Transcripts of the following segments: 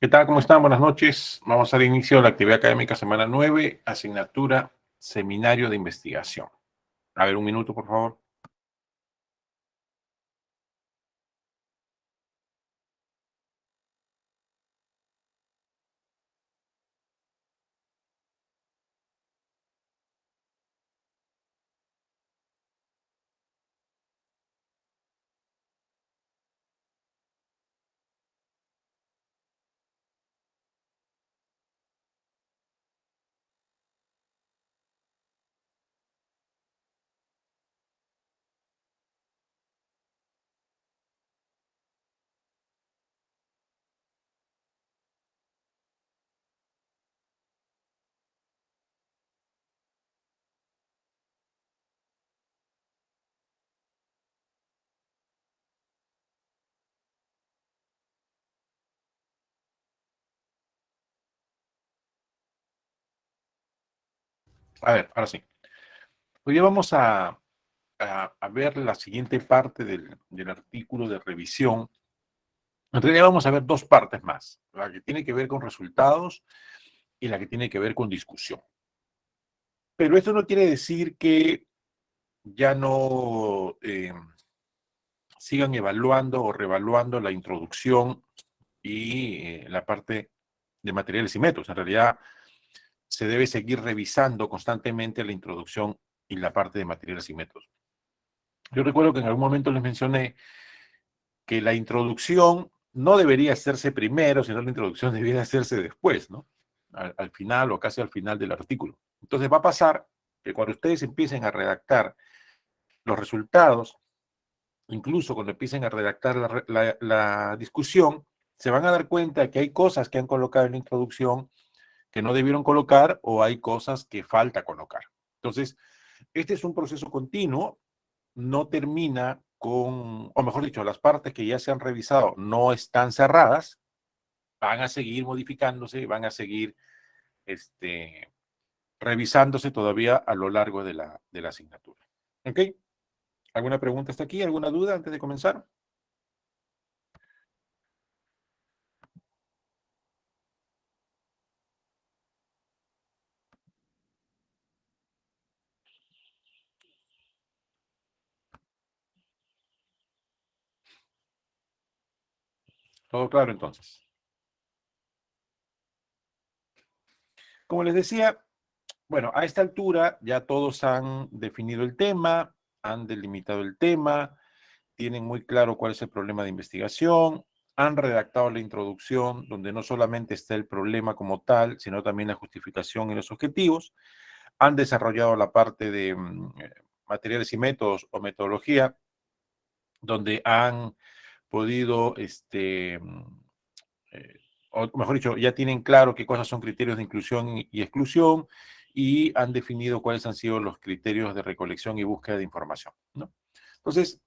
¿Qué tal? ¿Cómo están? Buenas noches. Vamos a dar inicio a la actividad académica semana 9, asignatura Seminario de Investigación. A ver, un minuto, por favor. A ver, ahora sí. Hoy día vamos a ver la siguiente parte del artículo de revisión. En realidad vamos a ver dos partes más, la que tiene que ver con resultados y la que tiene que ver con discusión. Pero esto no quiere decir que ya no sigan evaluando o revaluando la introducción y la parte de materiales y métodos. En realidad, se debe seguir revisando constantemente la introducción y la parte de materiales y métodos. Yo recuerdo que en algún momento les mencioné que la introducción no debería hacerse primero, sino la introducción debería hacerse después, ¿no? Al final o casi al final del artículo. Entonces va a pasar que cuando ustedes empiecen a redactar los resultados, incluso cuando empiecen a redactar la discusión, se van a dar cuenta que hay cosas que han colocado en la introducción que no debieron colocar o hay cosas que falta colocar. Entonces, este es un proceso continuo, no termina con, o mejor dicho, las partes que ya se han revisado no están cerradas, van a seguir modificándose, van a seguir revisándose todavía a lo largo de la asignatura. ¿Ok? ¿Alguna pregunta hasta aquí? ¿Alguna duda antes de comenzar? Todo claro entonces. Como les decía, bueno, a esta altura ya todos han definido el tema, han delimitado el tema, tienen muy claro cuál es el problema de investigación, han redactado la introducción donde no solamente está el problema como tal, sino también la justificación y los objetivos, han desarrollado la parte de materiales y métodos o metodología, donde han podido, eh, o mejor dicho, ya tienen claro qué cosas son criterios de inclusión y exclusión y han definido cuáles han sido los criterios de recolección y búsqueda de información, ¿no? Entonces,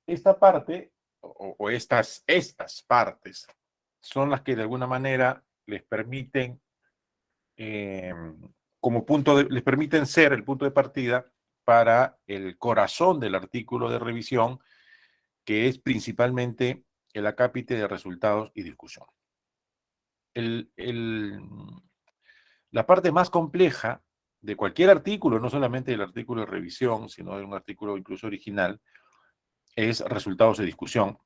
esta parte o estas partes son las que de alguna manera les permiten, eh, les permiten ser el punto de partida para el corazón del artículo de revisión, que es principalmente el acápite de resultados y discusión. El, el, la parte más compleja de cualquier artículo, no solamente del artículo de revisión, sino de un artículo incluso original, es resultados de discusión.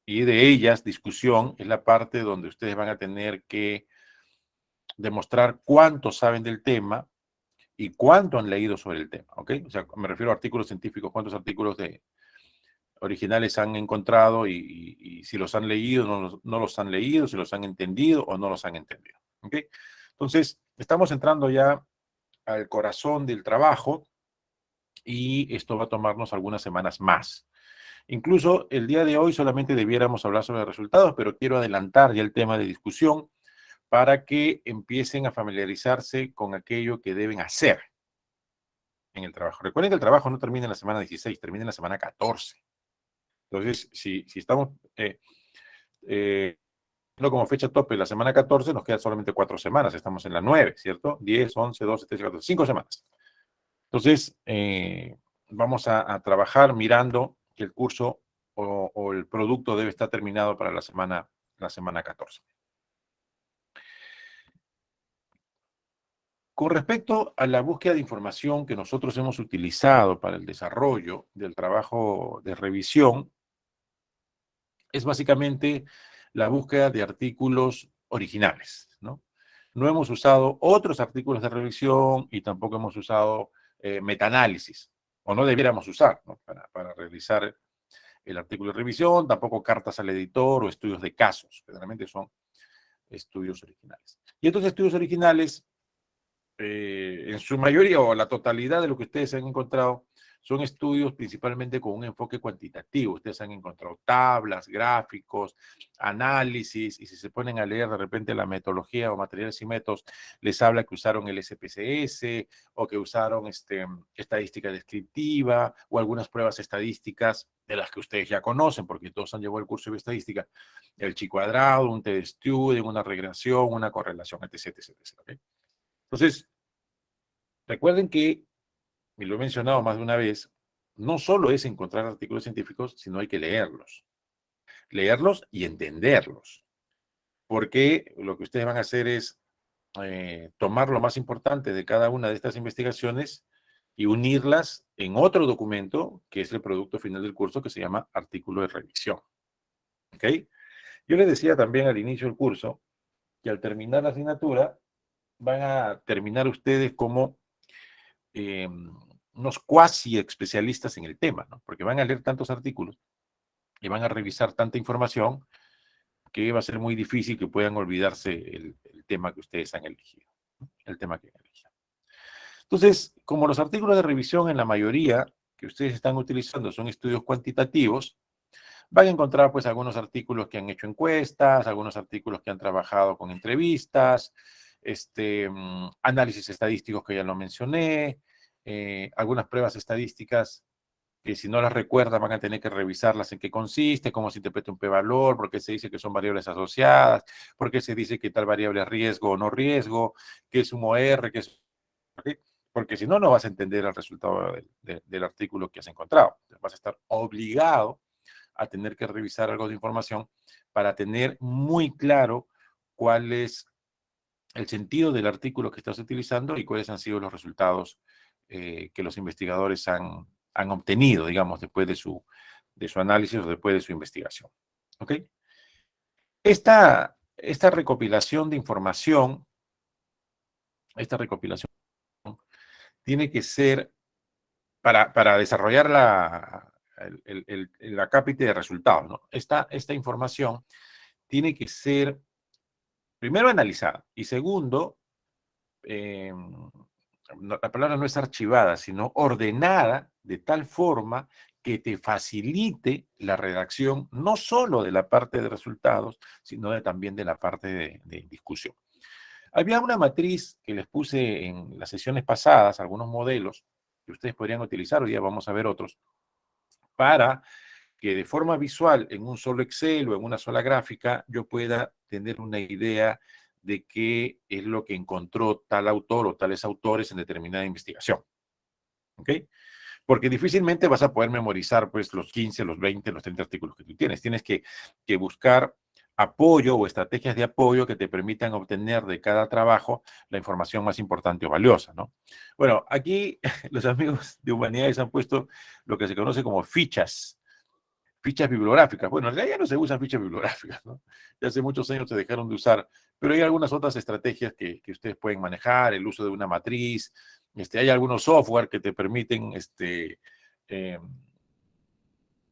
Y de ellas, discusión es la parte donde ustedes van a tener que demostrar cuánto saben del tema y cuánto han leído sobre el tema, ¿ok? O sea, me refiero a artículos científicos, cuántos artículos originales han encontrado y si los han leído, no los han leído, si los han entendido o no los han entendido, ¿ok? Entonces, estamos entrando ya al corazón del trabajo y esto va a tomarnos algunas semanas más. Incluso el día de hoy solamente debiéramos hablar sobre resultados, pero quiero adelantar ya el tema de discusión para que empiecen a familiarizarse con aquello que deben hacer en el trabajo. Recuerden que el trabajo no termina en la semana 16, termina en la semana 14. Entonces, si estamos eh, como fecha tope la semana 14, nos quedan solamente 4 semanas, estamos en la 9, ¿cierto? 10, 11, 12, 13, 14, 5 semanas. Entonces, vamos a trabajar mirando que el curso o el producto debe estar terminado para la semana 14. Con respecto a la búsqueda de información que nosotros hemos utilizado para el desarrollo del trabajo de revisión, es básicamente la búsqueda de artículos originales, ¿no? No hemos usado otros artículos de revisión y tampoco hemos usado metaanálisis, o no debiéramos usar, ¿no? Para realizar el artículo de revisión, tampoco cartas al editor o estudios de casos, generalmente son estudios originales. Y estos estudios originales en su mayoría o la totalidad de lo que ustedes han encontrado son estudios principalmente con un enfoque cuantitativo. Ustedes han encontrado tablas, gráficos, análisis, y si se ponen a leer de repente la metodología o materiales y métodos, les habla que usaron el SPSS o que usaron estadística descriptiva o algunas pruebas estadísticas de las que ustedes ya conocen, porque todos han llevado el curso de estadística, el chi cuadrado, un t-student, una regresión, una correlación, etc. ¿Okay? Entonces, recuerden que, y lo he mencionado más de una vez, no solo es encontrar artículos científicos, sino hay que leerlos. Leerlos y entenderlos. Porque lo que ustedes van a hacer es tomar lo más importante de cada una de estas investigaciones y unirlas en otro documento, que es el producto final del curso, que se llama artículo de revisión. ¿Ok? Yo les decía también al inicio del curso que al terminar la asignatura van a terminar ustedes como unos cuasi especialistas en el tema, ¿no? Porque van a leer tantos artículos y van a revisar tanta información que va a ser muy difícil que puedan olvidarse el tema que ustedes han elegido, ¿no? El tema que han elegido. Entonces, como los artículos de revisión en la mayoría que ustedes están utilizando son estudios cuantitativos, van a encontrar pues algunos artículos que han hecho encuestas, algunos artículos que han trabajado con entrevistas, análisis estadísticos que ya lo mencioné, algunas pruebas estadísticas que si no las recuerdan van a tener que revisarlas en qué consiste, cómo se interpreta un p-valor, por qué se dice que son variables asociadas, por qué se dice que tal variable es riesgo o no riesgo, qué es un OR, qué es... ¿Okay? Porque si no, no vas a entender el resultado del artículo que has encontrado. Vas a estar obligado a tener que revisar algo de información para tener muy claro cuál es el sentido del artículo que estás utilizando y cuáles han sido los resultados que los investigadores han obtenido, digamos, después de su análisis o después de su investigación. ¿Ok? Esta recopilación de información, esta recopilación tiene que ser para desarrollar la cápita de resultados, ¿no? Esta información tiene que ser, primero, analizada y segundo, la palabra no es archivada, sino ordenada de tal forma que te facilite la redacción no solo de la parte de resultados, sino también de la parte de discusión. Había una matriz que les puse en las sesiones pasadas, algunos modelos que ustedes podrían utilizar, hoy día vamos a ver otros, para que de forma visual en un solo Excel o en una sola gráfica yo pueda tener una idea de qué es lo que encontró tal autor o tales autores en determinada investigación. ¿Ok? Porque difícilmente vas a poder memorizar pues los 15, los 20, los 30 artículos que tú tienes. Tienes que buscar apoyo o estrategias de apoyo que te permitan obtener de cada trabajo la información más importante o valiosa, ¿no? Bueno, aquí los amigos de Humanidades han puesto lo que se conoce como fichas bibliográficas. Bueno, en realidad ya no se usan fichas bibliográficas, ¿no? Ya hace muchos años se dejaron de usar, pero hay algunas otras estrategias que ustedes pueden manejar, el uso de una matriz, hay algunos software que te permiten,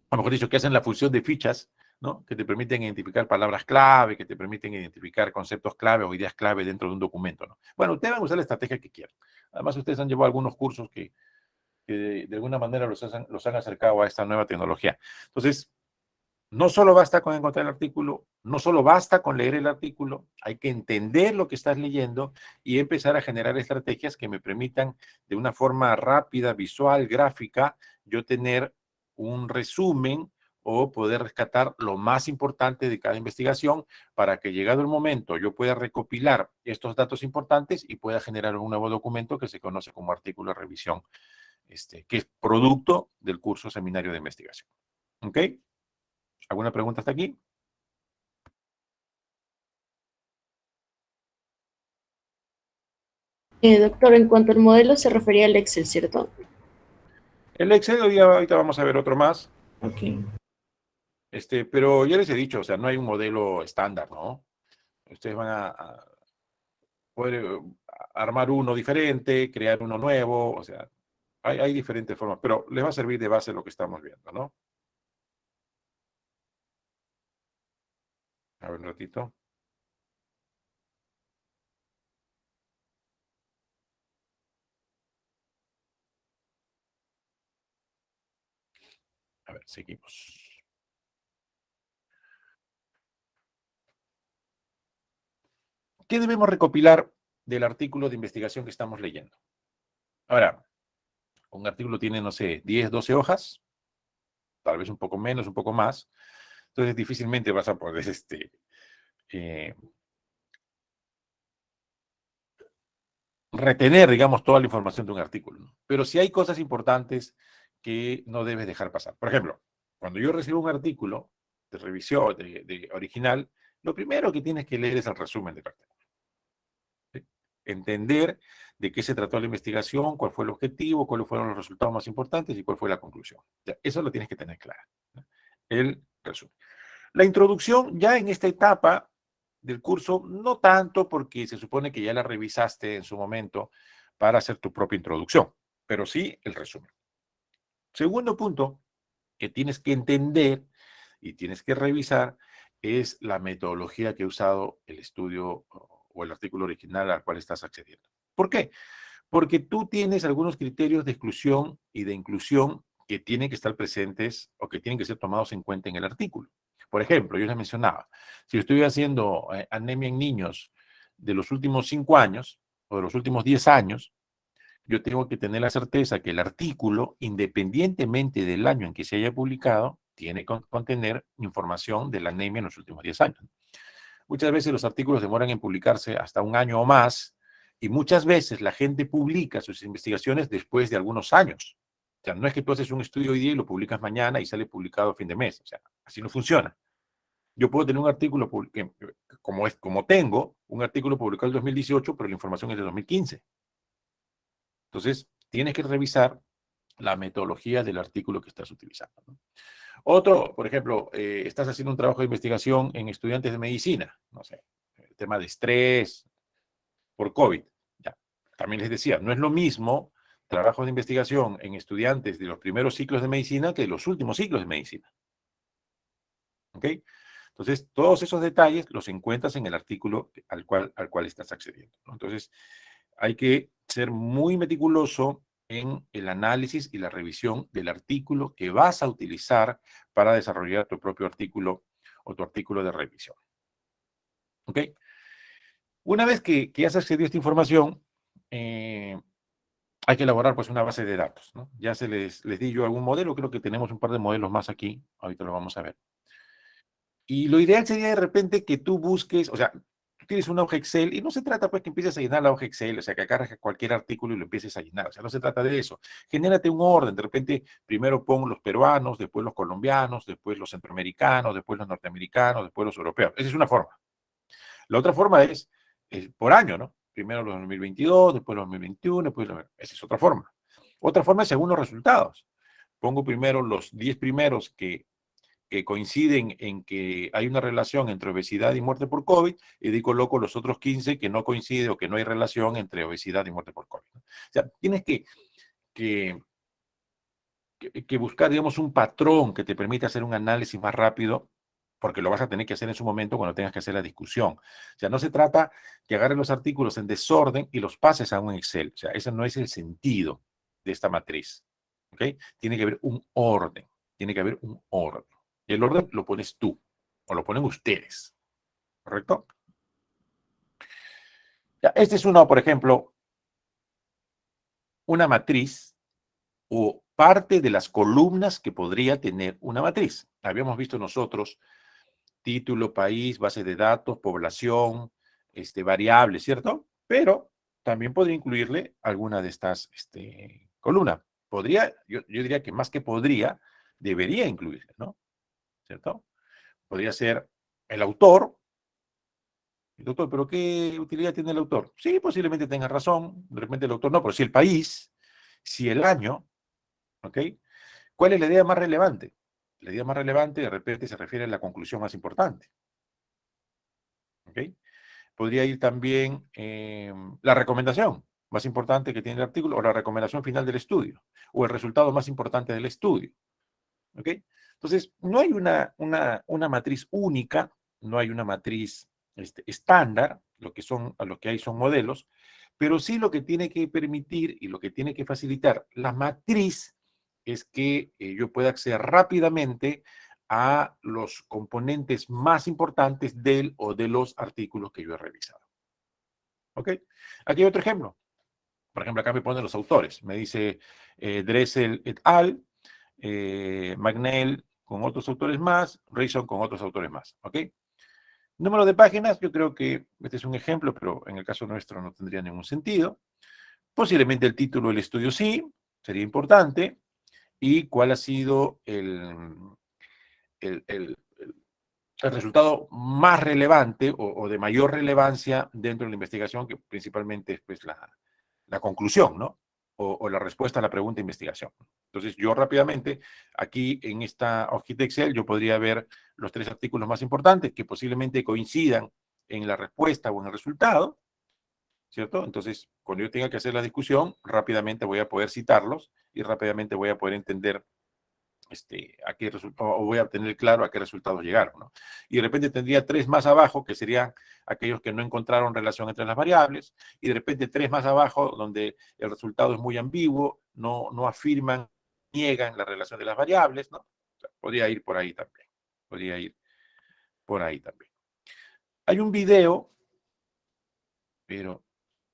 o mejor dicho, que hacen la función de fichas, ¿no? Que te permiten identificar palabras clave, que te permiten identificar conceptos clave o ideas clave dentro de un documento, ¿no? Bueno, ustedes van a usar la estrategia que quieran. Además, ustedes han llevado algunos cursos que de alguna manera los han acercado a esta nueva tecnología. Entonces, no solo basta con encontrar el artículo, no solo basta con leer el artículo, hay que entender lo que estás leyendo y empezar a generar estrategias que me permitan de una forma rápida, visual, gráfica, yo tener un resumen o poder rescatar lo más importante de cada investigación para que llegado el momento yo pueda recopilar estos datos importantes y pueda generar un nuevo documento que se conoce como artículo de revisión, que es producto del curso seminario de investigación. ¿Ok? ¿Alguna pregunta hasta aquí? Doctor, en cuanto al modelo se refería al Excel, ¿cierto? El Excel, hoy día, ahorita vamos a ver otro más, Ok. pero ya les he dicho, o sea, no hay un modelo estándar, ¿no? Ustedes van a poder armar uno diferente, crear uno nuevo, o sea, hay diferentes formas, pero les va a servir de base lo que estamos viendo, ¿no? A ver un ratito. A ver, seguimos. ¿Qué debemos recopilar del artículo de investigación que estamos leyendo? Ahora, un artículo tiene, no sé, 10, 12 hojas, tal vez un poco menos, un poco más. Entonces, difícilmente vas a poder eh, retener, digamos, toda la información de un artículo, ¿no? Pero sí hay cosas importantes que no debes dejar pasar. Por ejemplo, cuando yo recibo un artículo de revisión, de original, lo primero que tienes que leer es el resumen del artículo. ¿Sí? Entender de qué se trató la investigación, cuál fue el objetivo, cuáles fueron los resultados más importantes y cuál fue la conclusión. Ya, eso lo tienes que tener claro, ¿no? El resumen. La introducción ya en esta etapa del curso, no tanto porque se supone que ya la revisaste en su momento para hacer tu propia introducción, pero sí el resumen. Segundo punto que tienes que entender y tienes que revisar es la metodología que ha usado el estudio o el artículo original al cual estás accediendo. ¿Por qué? Porque tú tienes algunos criterios de exclusión y de inclusión que tienen que estar presentes o que tienen que ser tomados en cuenta en el artículo. Por ejemplo, yo les mencionaba, si estoy haciendo anemia en niños de los últimos 5 años o de los últimos 10 años, yo tengo que tener la certeza que el artículo, independientemente del año en que se haya publicado, tiene que contener información de la anemia en los últimos 10 años. Muchas veces los artículos demoran en publicarse hasta un año o más, y muchas veces la gente publica sus investigaciones después de algunos años. O sea, no es que tú haces un estudio hoy día y lo publicas mañana y sale publicado a fin de mes. O sea, así no funciona. Yo puedo tener un artículo, como tengo, un artículo publicado en el 2018, pero la información es de 2015. Entonces, tienes que revisar la metodología del artículo que estás utilizando, ¿no? Otro, por ejemplo, estás haciendo un trabajo de investigación en estudiantes de medicina, no sé, el tema de estrés por COVID. Ya. También les decía, no es lo mismo trabajos de investigación en estudiantes de los primeros ciclos de medicina que de los últimos ciclos de medicina. ¿Ok? Entonces, todos esos detalles los encuentras en el artículo al cual estás accediendo, ¿no? Entonces, hay que ser muy meticuloso en el análisis y la revisión del artículo que vas a utilizar para desarrollar tu propio artículo o tu artículo de revisión. ¿Ok? Una vez que has accedido a esta información, hay que elaborar pues una base de datos, ¿no? Ya les di yo algún modelo, creo que tenemos un par de modelos más aquí, ahorita lo vamos a ver. Y lo ideal sería de repente que tú busques, o sea, tú tienes una hoja Excel y no se trata pues que empieces a llenar la hoja Excel, o sea, que agarres cualquier artículo y lo empieces a llenar, o sea, no se trata de eso. Genérate un orden, de repente primero pon los peruanos, después los colombianos, después los centroamericanos, después los norteamericanos, después los europeos. Esa es una forma. La otra forma es por año, ¿no? Primero los 2022, después los 2021, esa es otra forma. Otra forma es según los resultados. Pongo primero los 10 primeros que coinciden en que hay una relación entre obesidad y muerte por COVID, y de ahí coloco los otros 15 que no coinciden o que no hay relación entre obesidad y muerte por COVID, ¿no? O sea, tienes que, que buscar, digamos, un patrón que te permita hacer un análisis más rápido, porque lo vas a tener que hacer en su momento cuando tengas que hacer la discusión. O sea, no se trata que agarres los artículos en desorden y los pases a un Excel. O sea, ese no es el sentido de esta matriz. ¿Ok? Tiene que haber un orden. Tiene que haber un orden. Y el orden lo pones tú o lo ponen ustedes. ¿Correcto? Ya, este es uno, por ejemplo, una matriz o parte de las columnas que podría tener una matriz. Habíamos visto nosotros título, país, base de datos, población, variables, ¿cierto? Pero también podría incluirle alguna de estas columnas. Podría, yo diría que más que podría, debería incluirle, ¿no? ¿Cierto? Podría ser el autor, Doctor, ¿pero qué utilidad tiene el autor? Sí, posiblemente tenga razón, de repente el autor no, pero si el país, si el año, ¿ok? ¿Cuál es la idea más relevante? La idea más relevante de repente se refiere a la conclusión más importante, ¿ok? Podría ir también la recomendación más importante que tiene el artículo, o la recomendación final del estudio, o el resultado más importante del estudio, ¿ok? Entonces, no hay una matriz única, no hay una matriz estándar, lo que hay son modelos, pero sí lo que tiene que permitir y lo que tiene que facilitar la matriz es que yo pueda acceder rápidamente a los componentes más importantes del o de los artículos que yo he revisado. ¿Ok? Aquí hay otro ejemplo. Por ejemplo, acá me ponen los autores. Me dice Dressel et al, McNeil con otros autores más, Rayson con otros autores más. ¿Ok? Número de páginas, yo creo que este es un ejemplo, pero en el caso nuestro no tendría ningún sentido. Posiblemente el título del estudio sí, sería importante. Y cuál ha sido el, el- el resultado más relevante o de mayor relevancia dentro de la investigación, que principalmente es pues, la conclusión, ¿no? O la respuesta a la pregunta de investigación. Entonces, yo rápidamente, aquí en esta hojita Excel, yo podría ver los 3 artículos más importantes que posiblemente coincidan en la respuesta o en el resultado, ¿cierto? Entonces, cuando yo tenga que hacer la discusión, rápidamente voy a poder citarlos y rápidamente voy a poder entender a qué o voy a tener claro a qué resultados llegaron, ¿no? Y de repente tendría 3 más abajo, que serían aquellos que no encontraron relación entre las variables, y de repente 3 más abajo, donde el resultado es muy ambiguo, no afirman, niegan la relación de las variables, ¿no? O sea, podría ir por ahí también, podría ir por ahí también. Hay un video, pero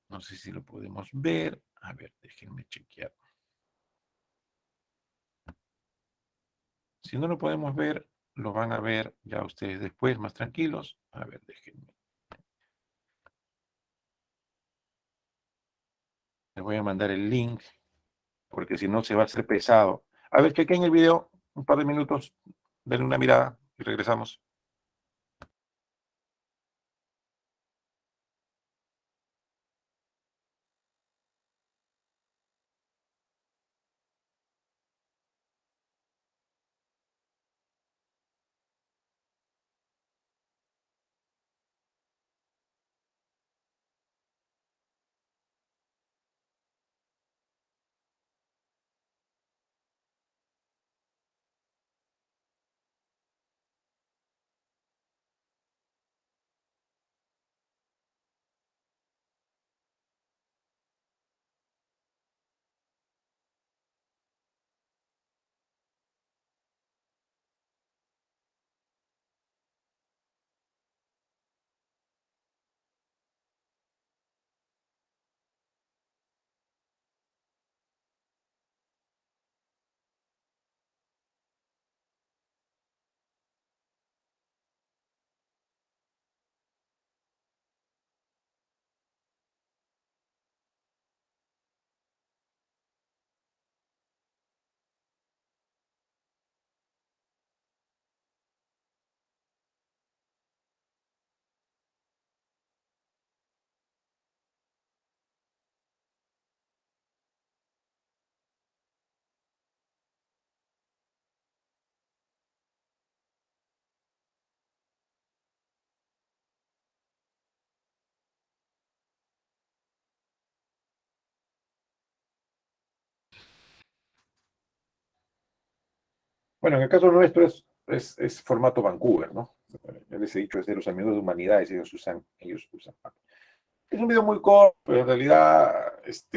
no sé si lo podemos ver. A ver, déjenme chequear. Si no lo podemos ver, lo van a ver ya ustedes después, más tranquilos. A ver, déjenme. Les voy a mandar el link, porque si no se va a hacer pesado. A ver, chequen el video, un par de minutos, denle una mirada y regresamos. Bueno, en el caso nuestro es formato Vancouver, ¿no? Ya les he dicho, es de los amigos de humanidades, ellos usan. Es un video muy corto, pero en realidad es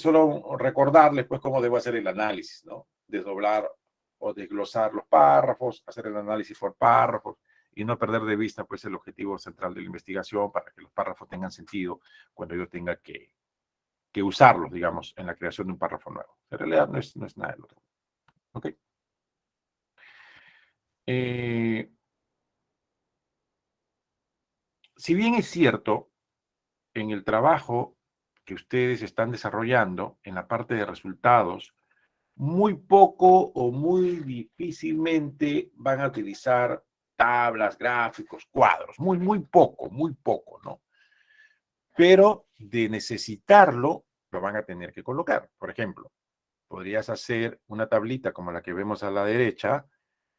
solo recordarles pues cómo debo hacer el análisis, ¿no? Desdoblar o desglosar los párrafos, hacer el análisis por párrafos y no perder de vista pues el objetivo central de la investigación para que los párrafos tengan sentido cuando yo tenga que usarlos, digamos, en la creación de un párrafo nuevo. En realidad no es nada del otro. ¿Ok? Eh, si bien es cierto, en el trabajo que ustedes están desarrollando, en la parte de resultados, muy poco o muy difícilmente van a utilizar tablas, gráficos, cuadros, muy poco, ¿no? Pero de necesitarlo, lo van a tener que colocar. Por ejemplo, podrías hacer una tablita como la que vemos a la derecha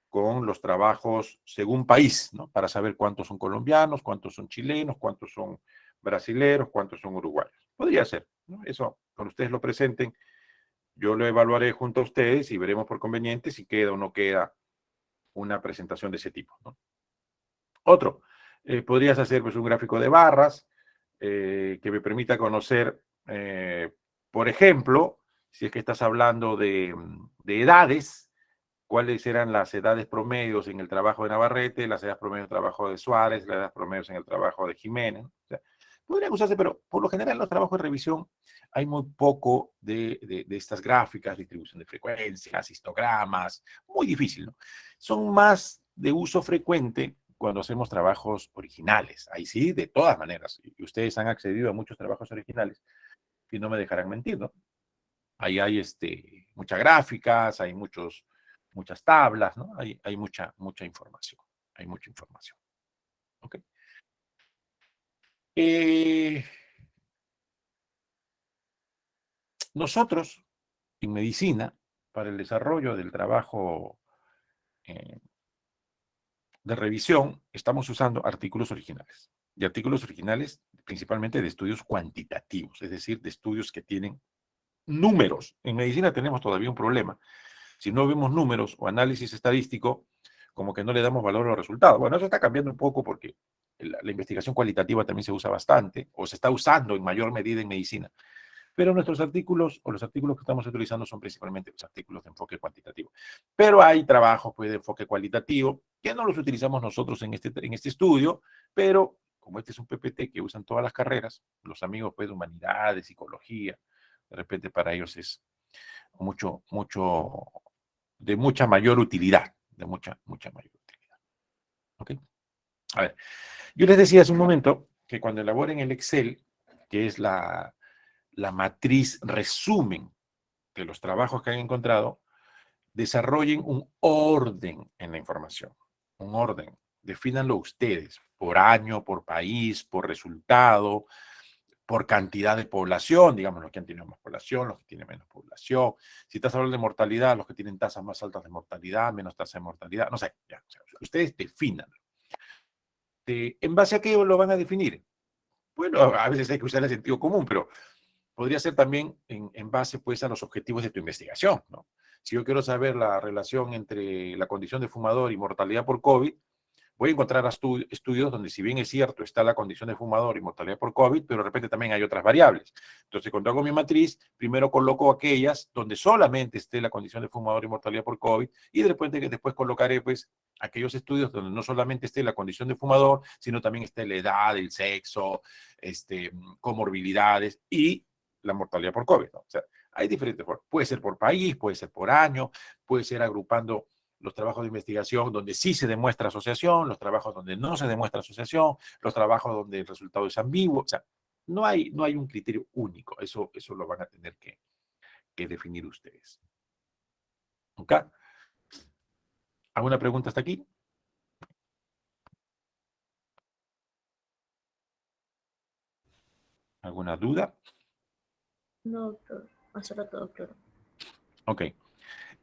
con los trabajos según país, ¿no? Para saber cuántos son colombianos, cuántos son chilenos, cuántos son brasileros, cuántos son uruguayos. Podría ser, ¿no? Eso, cuando ustedes lo presenten, yo lo evaluaré junto a ustedes y veremos por conveniente si queda o no queda una presentación de ese tipo, ¿no? Otro, podrías hacer pues un gráfico de barras que me permita conocer, por ejemplo, si es que estás hablando de edades, cuáles eran las edades promedios en el trabajo de Navarrete, las edades promedios en el trabajo de Suárez, las edades promedios en el trabajo de Jiménez. O sea, podrían usarse, pero por lo general en los trabajos de revisión hay muy poco de estas gráficas, distribución de frecuencias, histogramas, muy difícil, ¿no? Son más de uso frecuente cuando hacemos trabajos originales. Ahí sí, de todas maneras. Y ustedes han accedido a muchos trabajos originales y no me dejarán mentir, ¿no? Ahí hay muchas gráficas, hay muchas tablas, ¿no? Hay mucha información. Hay mucha información. ¿Ok? Eh, nosotros, en medicina, para el desarrollo del trabajo eh, de revisión, estamos usando artículos originales. Y artículos originales principalmente de estudios cuantitativos, es decir, de estudios que tienen números. En medicina tenemos todavía un problema. Si no vemos números o análisis estadístico, como que no le damos valor a los resultados. Bueno, eso está cambiando un poco porque la investigación cualitativa también se usa bastante, o se está usando en mayor medida en medicina. Pero nuestros artículos, o los artículos que estamos utilizando, son principalmente los artículos de enfoque cuantitativo. Pero hay trabajos pues, de enfoque cualitativo que no los utilizamos nosotros en este estudio, pero como este es un PPT que usan todas las carreras, los amigos pues, de humanidades, psicología, de repente para ellos es de mucha mayor utilidad, de mucha mayor utilidad. ¿Ok? A ver, yo les decía hace un momento que cuando elaboren el Excel, que es la matriz resumen de los trabajos que han encontrado, desarrollen un orden en la información, un orden. Defínanlo ustedes, por año, por país, por resultado, por cantidad de población, digamos, los que han tenido más población, los que tienen menos población. Si estás hablando de mortalidad, los que tienen tasas más altas de mortalidad, menos tasas de mortalidad, no sé, ya, o sea, ustedes definan. ¿En base a qué lo van a definir? Bueno, a veces hay que usar el sentido común, pero podría ser también en base pues a los objetivos de tu investigación, ¿no? Si yo quiero saber la relación entre la condición de fumador y mortalidad por COVID, voy a encontrar estudios donde, si bien es cierto, está la condición de fumador y mortalidad por COVID, pero de repente también hay otras variables. Entonces, cuando hago mi matriz, primero coloco aquellas donde solamente esté la condición de fumador y mortalidad por COVID, y de repente después colocaré, pues, aquellos estudios donde no solamente esté la condición de fumador, sino también esté la edad, el sexo, comorbilidades y la mortalidad por COVID, ¿no? O sea, hay diferentes formas. Puede ser por país, puede ser por año, puede ser agrupando los trabajos de investigación donde sí se demuestra asociación, los trabajos donde no se demuestra asociación, los trabajos donde el resultado es ambiguo. O sea, no hay un criterio único. Eso lo van a tener que definir ustedes. ¿Ok? ¿Alguna pregunta hasta aquí? ¿Alguna duda? No, doctor. Hace rato, doctor. Ok.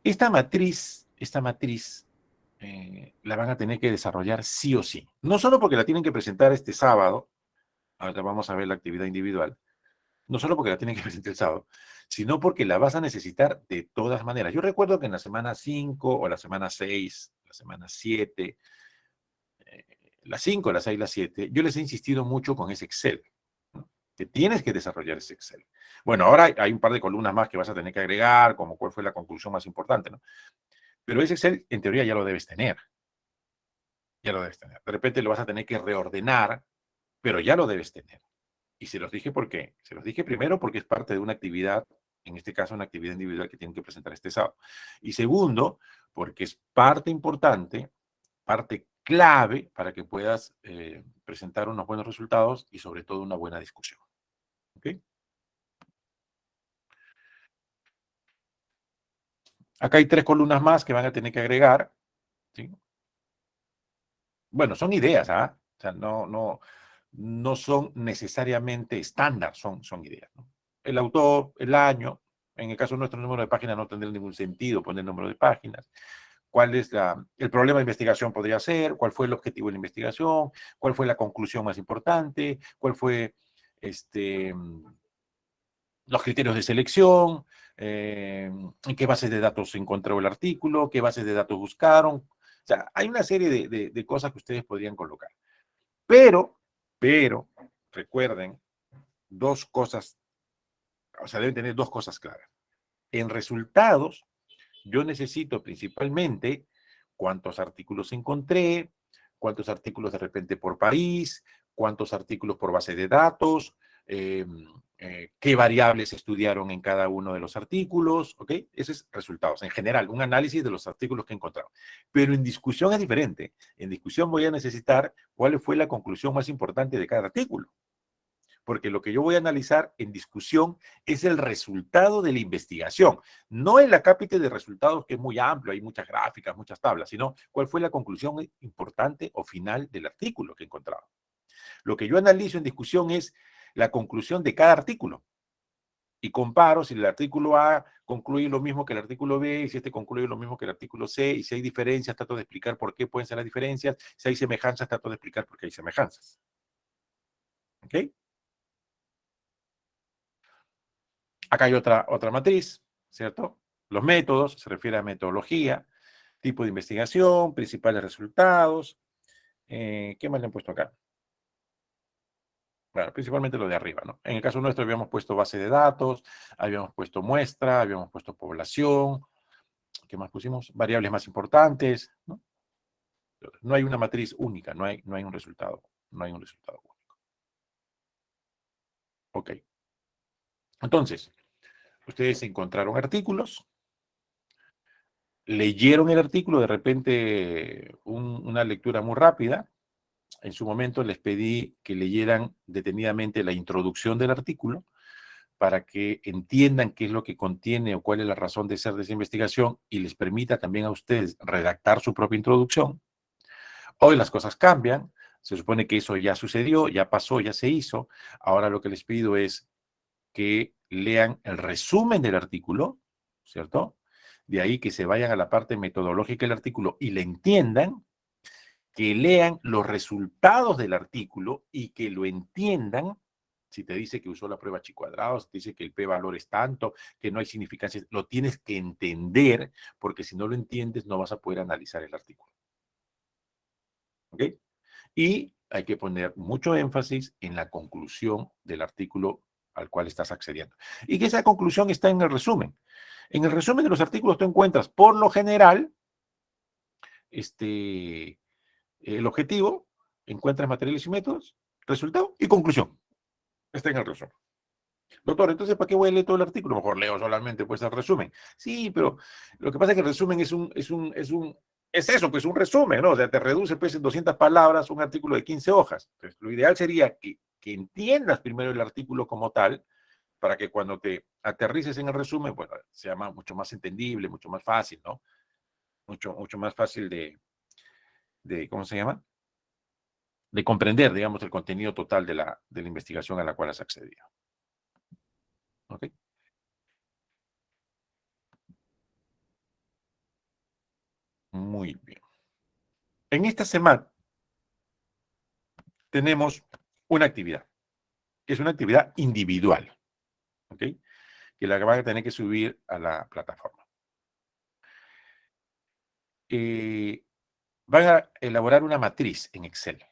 Esta matriz la van a tener que desarrollar sí o sí. No solo porque la tienen que presentar este sábado, ahora vamos a ver la actividad individual, no solo porque la tienen que presentar el sábado, sino porque la vas a necesitar de todas maneras. Yo recuerdo que en la semana 5 o la semana 6, la semana 7, eh, la 5, la 6, la 7, yo les he insistido mucho con ese Excel, ¿no? Que tienes que desarrollar ese Excel. Bueno, ahora hay un par de columnas más que vas a tener que agregar, como cuál fue la conclusión más importante, ¿no? Pero ese Excel, en teoría, ya lo debes tener. Ya lo debes tener. De repente lo vas a tener que reordenar, pero ya lo debes tener. Y se los dije porque, se los dije primero porque es parte de una actividad, en este caso una actividad individual que tienen que presentar este sábado. Y segundo, porque es parte importante, parte clave para que puedas presentar unos buenos resultados y sobre todo una buena discusión. ¿Ok? Acá hay 3 columnas más que van a tener que agregar, ¿sí? bueno, son ideas, ¿ah? O sea, no son necesariamente estándar, son ideas, ¿no? El autor, el año, en el caso de nuestro número de páginas no tendría ningún sentido poner número de páginas. ¿Cuál es el problema de investigación podría ser? ¿Cuál fue el objetivo de la investigación? ¿Cuál fue la conclusión más importante? ¿Cuál fue los criterios de selección? ¿En qué bases de datos se encontró el artículo? ¿Qué bases de datos buscaron? O sea, hay una serie de cosas que ustedes podrían colocar. Pero, recuerden, dos cosas, o sea, deben tener dos cosas claras. En resultados, yo necesito principalmente cuántos artículos encontré, cuántos artículos de repente por país, cuántos artículos por base de datos, qué variables estudiaron en cada uno de los artículos, ¿ok? Esos es resultados. En general, un análisis de los artículos que he encontrado. Pero en discusión es diferente. En discusión voy a necesitar cuál fue la conclusión más importante de cada artículo. Porque lo que yo voy a analizar en discusión es el resultado de la investigación, no el acápite de resultados que es muy amplio, hay muchas gráficas, muchas tablas, sino cuál fue la conclusión importante o final del artículo que he encontrado. Lo que yo analizo en discusión es la conclusión de cada artículo y comparo si el artículo A concluye lo mismo que el artículo B, y si este concluye lo mismo que el artículo C, y si hay diferencias, trato de explicar por qué pueden ser las diferencias, si hay semejanzas, trato de explicar por qué hay semejanzas. ¿Ok? Acá hay otra matriz, ¿cierto? Los métodos, se refiere a metodología, tipo de investigación, principales resultados. ¿Qué más le han puesto acá? Bueno, principalmente lo de arriba, ¿no? En el caso nuestro habíamos puesto base de datos, habíamos puesto muestra, habíamos puesto población. ¿Qué más pusimos? Variables más importantes, ¿no? No hay una matriz única, no hay un resultado, no hay un resultado único. Ok. Entonces, ustedes encontraron artículos, leyeron el artículo, de repente una lectura muy rápida. En su momento les pedí que leyeran detenidamente la introducción del artículo para que entiendan qué es lo que contiene o cuál es la razón de ser de esa investigación y les permita también a ustedes redactar su propia introducción. Hoy las cosas cambian, se supone que eso ya sucedió, ya pasó, ya se hizo. Ahora lo que les pido es que lean el resumen del artículo, ¿cierto? De ahí que se vayan a la parte metodológica del artículo y le entiendan, que lean los resultados del artículo y que lo entiendan. Si te dice que usó la prueba chi cuadrado, si te dice que el p-valor es tanto, que no hay significancia, lo tienes que entender, porque si no lo entiendes no vas a poder analizar el artículo. ¿Ok? Y hay que poner mucho énfasis en la conclusión del artículo al cual estás accediendo. Y que esa conclusión está en el resumen. En el resumen de los artículos tú encuentras, por lo general, el objetivo, encuentras materiales y métodos, resultado y conclusión. Está en el resumen. Doctor, entonces, ¿para qué voy a leer todo el artículo? Mejor leo solamente pues el resumen. Sí, pero lo que pasa es que el resumen es eso, pues un resumen, ¿no? O sea, te reduce pues en 200 palabras un artículo de 15 hojas. Entonces, lo ideal sería que entiendas primero el artículo como tal, para que cuando te aterrices en el resumen, bueno, sea mucho más entendible, mucho más fácil, ¿no? Mucho más fácil ¿cómo se llama? De comprender, digamos, el contenido total de la investigación a la cual has accedido. ¿Ok? Muy bien. En esta semana tenemos una actividad, que es una actividad individual, ¿ok? Que la van a tener que subir a la plataforma. Van a elaborar una matriz en Excel,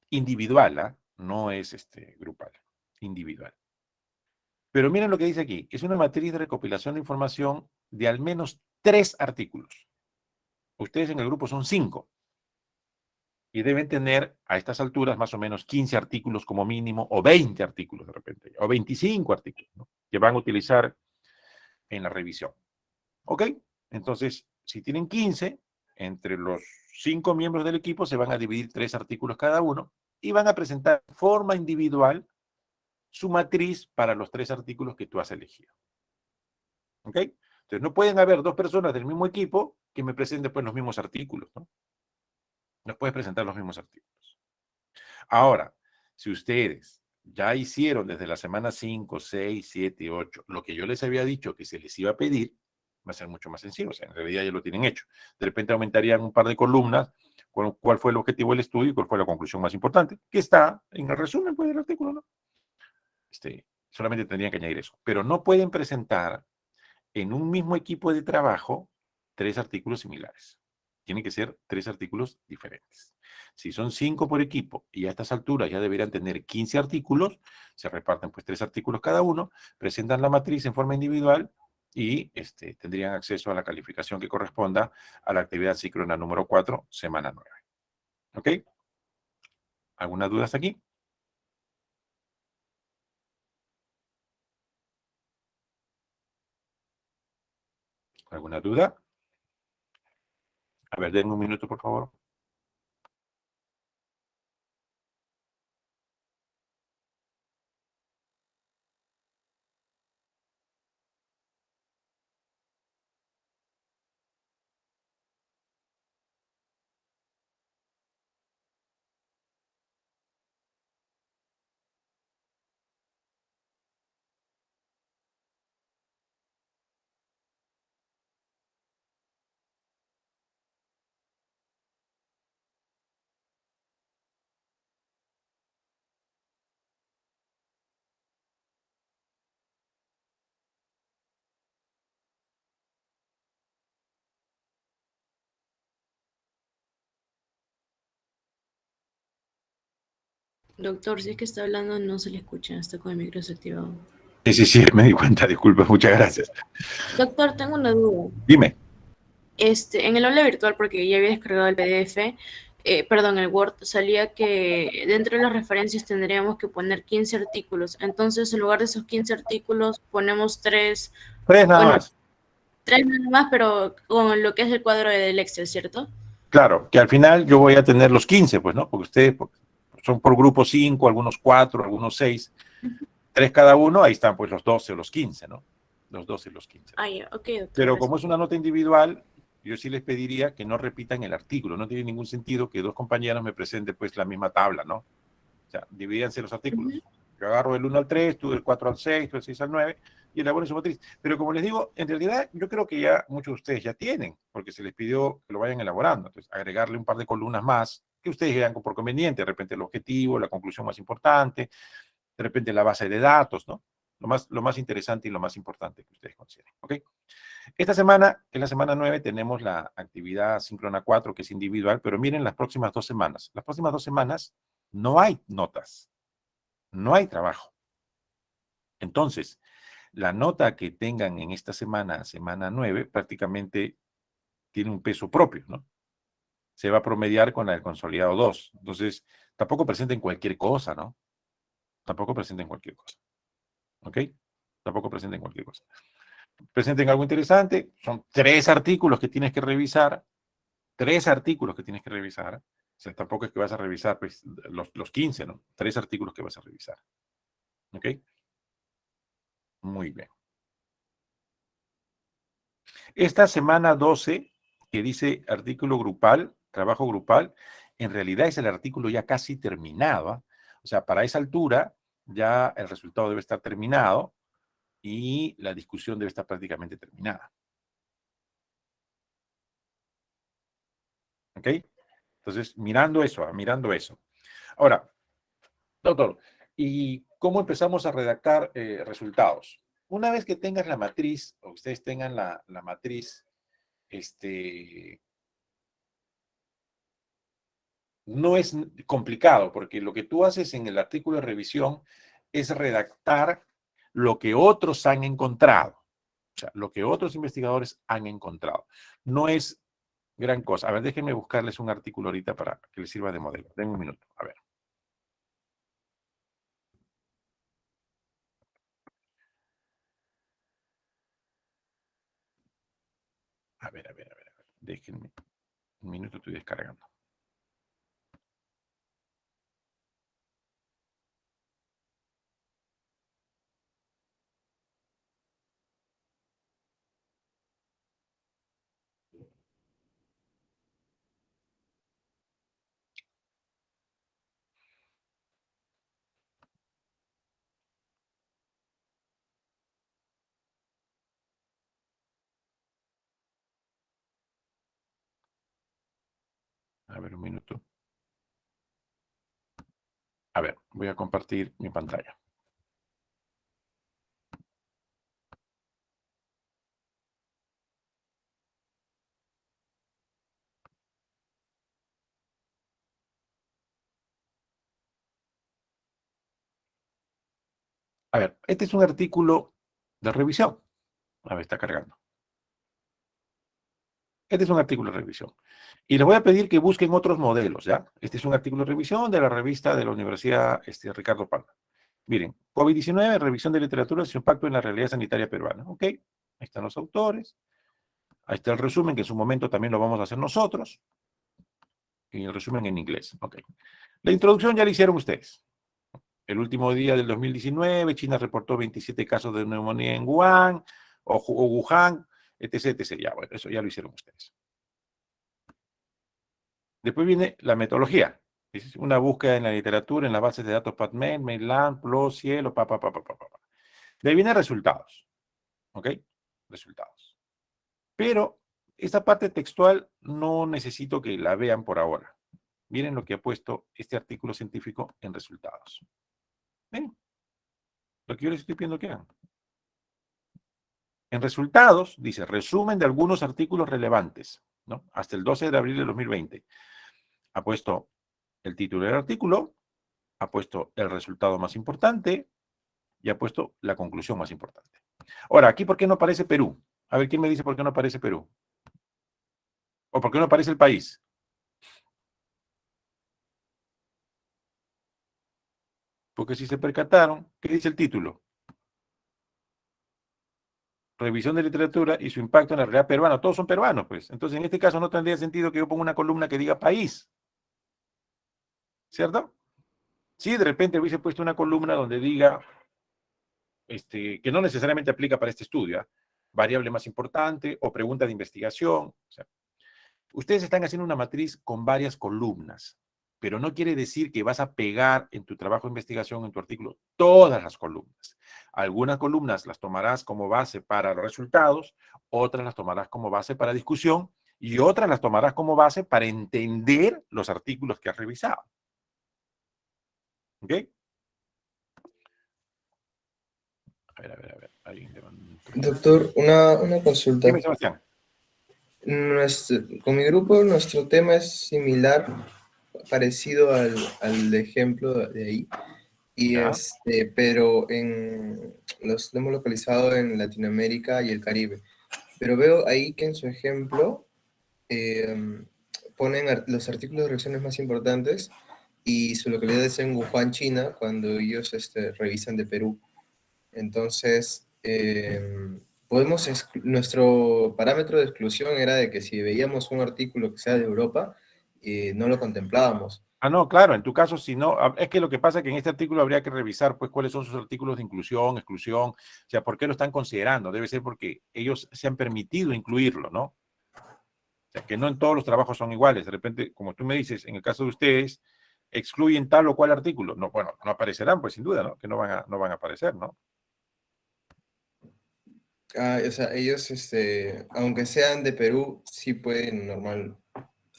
individual, ¿eh? No es grupal, individual. Pero miren lo que dice aquí, es una matriz de recopilación de información de al menos 3 artículos. Ustedes en el grupo son 5. Y deben tener a estas alturas más o menos 15 artículos como mínimo, o 20 artículos de repente, o 25 artículos, ¿no? Que van a utilizar en la revisión. ¿Ok? Entonces, si tienen 15, entre los 5 miembros del equipo se van a dividir 3 artículos cada uno y van a presentar de forma individual su matriz para los 3 artículos que tú has elegido. ¿Ok? Entonces, no pueden haber 2 personas del mismo equipo que me presenten pues los mismos artículos, ¿no? Nos puedes presentar los mismos artículos. Ahora, si ustedes ya hicieron desde la semana 5, 6, 7, 8, lo que yo les había dicho que se les iba a pedir, va a ser mucho más sencillo. O sea, en realidad ya lo tienen hecho. De repente aumentarían un par de columnas, cuál fue el objetivo del estudio y cuál fue la conclusión más importante, que está en el resumen pues, del artículo, ¿no? Solamente tendrían que añadir eso. Pero no pueden presentar en un mismo equipo de trabajo 3 artículos similares. Tienen que ser 3 artículos diferentes. Si son 5 por equipo y a estas alturas ya deberían tener 15 artículos, se reparten pues 3 artículos cada uno, presentan la matriz en forma individual y tendrían acceso a la calificación que corresponda a la actividad síncrona número 4, semana 9. ¿Ok? ¿Alguna duda hasta aquí? ¿Alguna duda? A ver, denme un minuto, por favor. Doctor, si es que está hablando, no se le escucha, está con el micro desactivado. Sí, sí, sí, me di cuenta, disculpe, muchas gracias. Doctor, tengo una duda. Dime. En el aula virtual, porque ya había descargado el PDF, perdón, el Word, salía que dentro de las referencias tendríamos que poner 15 artículos. Entonces, en lugar de esos 15 artículos, ponemos 3, 3 nada bueno, más. 3 nada más, pero con lo que es el cuadro del Excel, ¿cierto? Claro, que al final yo voy a tener los 15, pues, ¿no? Porque ustedes son por grupo 5, algunos 4, algunos 6, 3 cada uno, ahí están pues los 12 o los 15, ¿no? Los 12 y los 15. Ah, ya, ok, doctor, Pero gracias. como es una nota individual, yo sí les pediría que no repitan el artículo. No tiene ningún sentido que 2 compañeros me presenten pues la misma tabla, ¿no? O sea, divídanse los artículos. Yo agarro del 1 al 3, tú del 4 al 6, tú del 6 al 9 y elaboren su matriz. Pero como les digo, en realidad yo creo que ya muchos de ustedes ya tienen, porque se les pidió que lo vayan elaborando. Entonces, agregarle un par de columnas más que ustedes vean por conveniente. De repente el objetivo, la conclusión más importante, de repente la base de datos, ¿no? Lo más interesante y lo más importante que ustedes consideren. ¿Ok? Esta semana, que es la semana 9, tenemos la actividad síncrona 4, que es individual, pero miren las próximas 2 semanas. Las próximas 2 semanas no hay notas, no hay trabajo. Entonces, la nota que tengan en esta semana, semana 9, prácticamente tiene un peso propio, ¿no? Se va a promediar con la del consolidado 2. Entonces, tampoco presenten cualquier cosa, ¿no? Tampoco presenten cualquier cosa. ¿Ok? Tampoco presenten cualquier cosa. Presenten algo interesante. Son 3 artículos que tienes que revisar. 3 artículos que tienes que revisar. O sea, tampoco es que vas a revisar pues, los 15, ¿no? 3 artículos que vas a revisar. ¿Ok? Muy bien. Esta semana 12, que dice artículo grupal, trabajo grupal, en realidad es el artículo ya casi terminado. ¿Ah? O sea, para esa altura ya el resultado debe estar terminado y la discusión debe estar prácticamente terminada. ¿Ok? Entonces, mirando eso, mirando eso. Ahora, doctor, ¿y cómo empezamos a redactar resultados? Una vez que tengas la matriz, o ustedes tengan la matriz, no es complicado, porque lo que tú haces en el artículo de revisión es redactar lo que otros han encontrado, o sea, lo que otros investigadores han encontrado. No es gran cosa. A ver, déjenme buscarles un artículo ahorita para que les sirva de modelo. Denme un minuto, a ver. A ver, a ver, a ver. A ver. Déjenme un minuto, estoy descargando. ver, un minuto. A ver, voy a compartir mi pantalla. A ver, este es un artículo de revisión. A ver, está cargando. Este es un artículo de revisión. Y les voy a pedir que busquen otros modelos, ¿ya? Este es un artículo de revisión de la revista de la Universidad Ricardo Palma. Miren, COVID-19, revisión de literatura y su impacto en la realidad sanitaria peruana. ¿Ok? Ahí están los autores. Ahí está el resumen, que en su momento también lo vamos a hacer nosotros. Y el resumen en inglés. Ok. La introducción ya la hicieron ustedes. El último día del 2019, China reportó 27 casos de neumonía en Wuhan, o Wuhan, etc, etc. Ya, bueno, eso ya lo hicieron ustedes. Después viene la metodología. Es una búsqueda en la literatura, en las bases de datos PubMed, Mainland, PLOS, Cielo, pa. De ahí vienen resultados. ¿Ok? Resultados. Pero esta parte textual no necesito que la vean por ahora. Miren lo que ha puesto este artículo científico en resultados. ¿Ven? Lo que yo les estoy pidiendo que hagan. En resultados, dice, resumen de algunos artículos relevantes, ¿no? Hasta el 12 de abril de 2020. Ha puesto el título del artículo, ha puesto el resultado más importante y ha puesto la conclusión más importante. Ahora, aquí, ¿por qué no aparece Perú? A ver, ¿quién me dice por qué no aparece Perú? ¿O por qué no aparece el país? Porque si se percataron, ¿qué dice el título? Revisión de literatura y su impacto en la realidad peruana. Todos son peruanos, pues. Entonces, en este caso no tendría sentido que yo ponga una columna que diga país, ¿cierto? Sí, de repente hubiese puesto una columna donde diga, que no necesariamente aplica para este estudio, ¿eh? Variable más importante o pregunta de investigación. O sea, ustedes están haciendo una matriz con varias columnas, pero no quiere decir que vas a pegar en tu trabajo de investigación, en tu artículo, todas las columnas. Algunas columnas las tomarás como base para los resultados, otras las tomarás como base para discusión y otras las tomarás como base para entender los artículos que has revisado. ¿Ok? A ver. Alguien levantó. Doctor, una consulta. Dime, Sebastián. Con mi grupo, nuestro tema es similar, parecido al ejemplo de ahí, ¿Ya? pero los hemos localizado en Latinoamérica y el Caribe. Pero veo ahí que en su ejemplo ponen los artículos de revisiones más importantes y su localidad es en Wuhan, China, cuando ellos revisan de Perú. Entonces, nuestro parámetro de exclusión era de que si veíamos un artículo que sea de Europa, no lo contemplábamos. Ah, no, claro, en tu caso, si no, es que lo que pasa es que en este artículo habría que revisar, pues, cuáles son sus artículos de inclusión, exclusión, o sea, por qué lo están considerando. Debe ser porque ellos se han permitido incluirlo, ¿no? O sea, que no en todos los trabajos son iguales. De repente, como tú me dices, en el caso de ustedes, excluyen tal o cual artículo. No, bueno, no aparecerán, pues, sin duda, ¿no? Que no van a aparecer, ¿no? O sea, ellos, aunque sean de Perú, sí pueden normal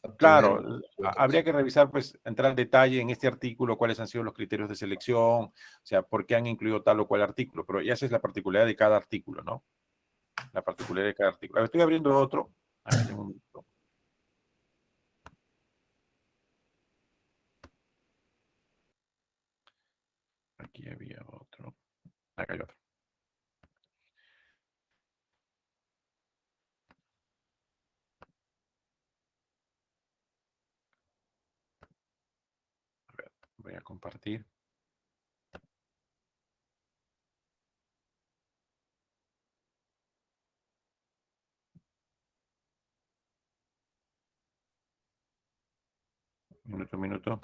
obtener Claro, habría otros. que revisar, pues, entrar al detalle en este artículo, cuáles han sido los criterios de selección, o sea, por qué han incluido tal o cual artículo, pero ya esa es la particularidad de cada artículo, ¿no? La particularidad de cada artículo. A ver, estoy abriendo otro. A ver, un momento. Aquí había otro. Acá hay otro. A ver, voy a compartir. Un minuto.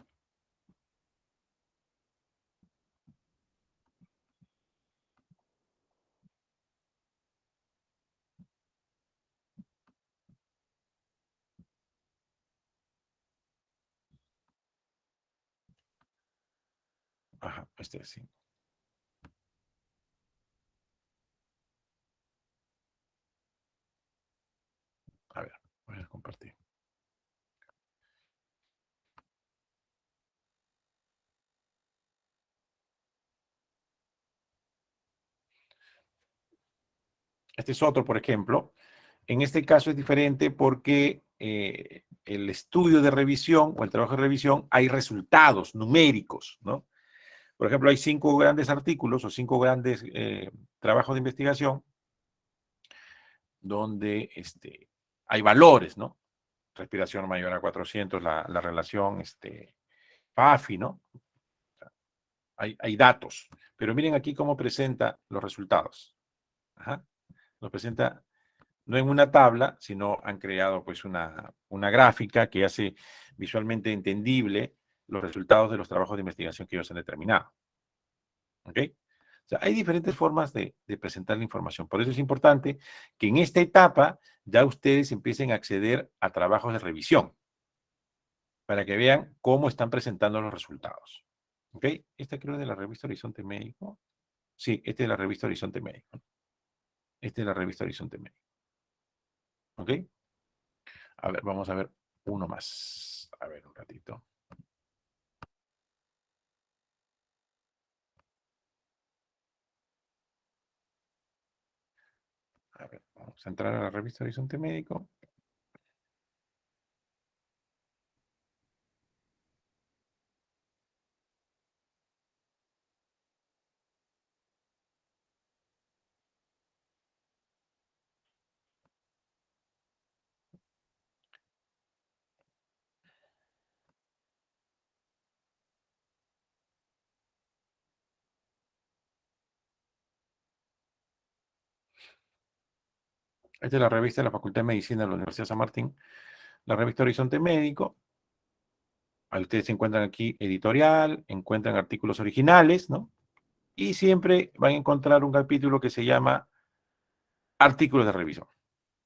Ajá, sí. A ver, voy a compartir. Este es otro, por ejemplo. En este caso es diferente porque el estudio de revisión o el trabajo de revisión hay resultados numéricos, ¿no? Por ejemplo, hay 5 grandes artículos o 5 grandes trabajos de investigación donde hay valores, ¿no? Respiración mayor a 400, la relación PAFI, ¿no? Hay datos. Pero miren aquí cómo presenta los resultados. Ajá. Los presenta no en una tabla, sino han creado pues una gráfica que hace visualmente entendible los resultados de los trabajos de investigación que ellos han determinado. ¿Ok? O sea, hay diferentes formas de presentar la información. Por eso es importante que en esta etapa ya ustedes empiecen a acceder a trabajos de revisión para que vean cómo están presentando los resultados. ¿Ok? Esta creo es de la revista Horizonte Médico. Sí, esta es la revista Horizonte Médico. Esta es la revista Horizonte Médico. ¿Ok? A ver, vamos a ver uno más. A ver, un ratito. A ver, vamos a entrar a la revista Horizonte Médico. Esta es la revista de la Facultad de Medicina de la Universidad de San Martín. La revista Horizonte Médico. Ahí ustedes encuentran aquí editorial, encuentran artículos originales, ¿no? Y siempre van a encontrar un capítulo que se llama artículos de revisión.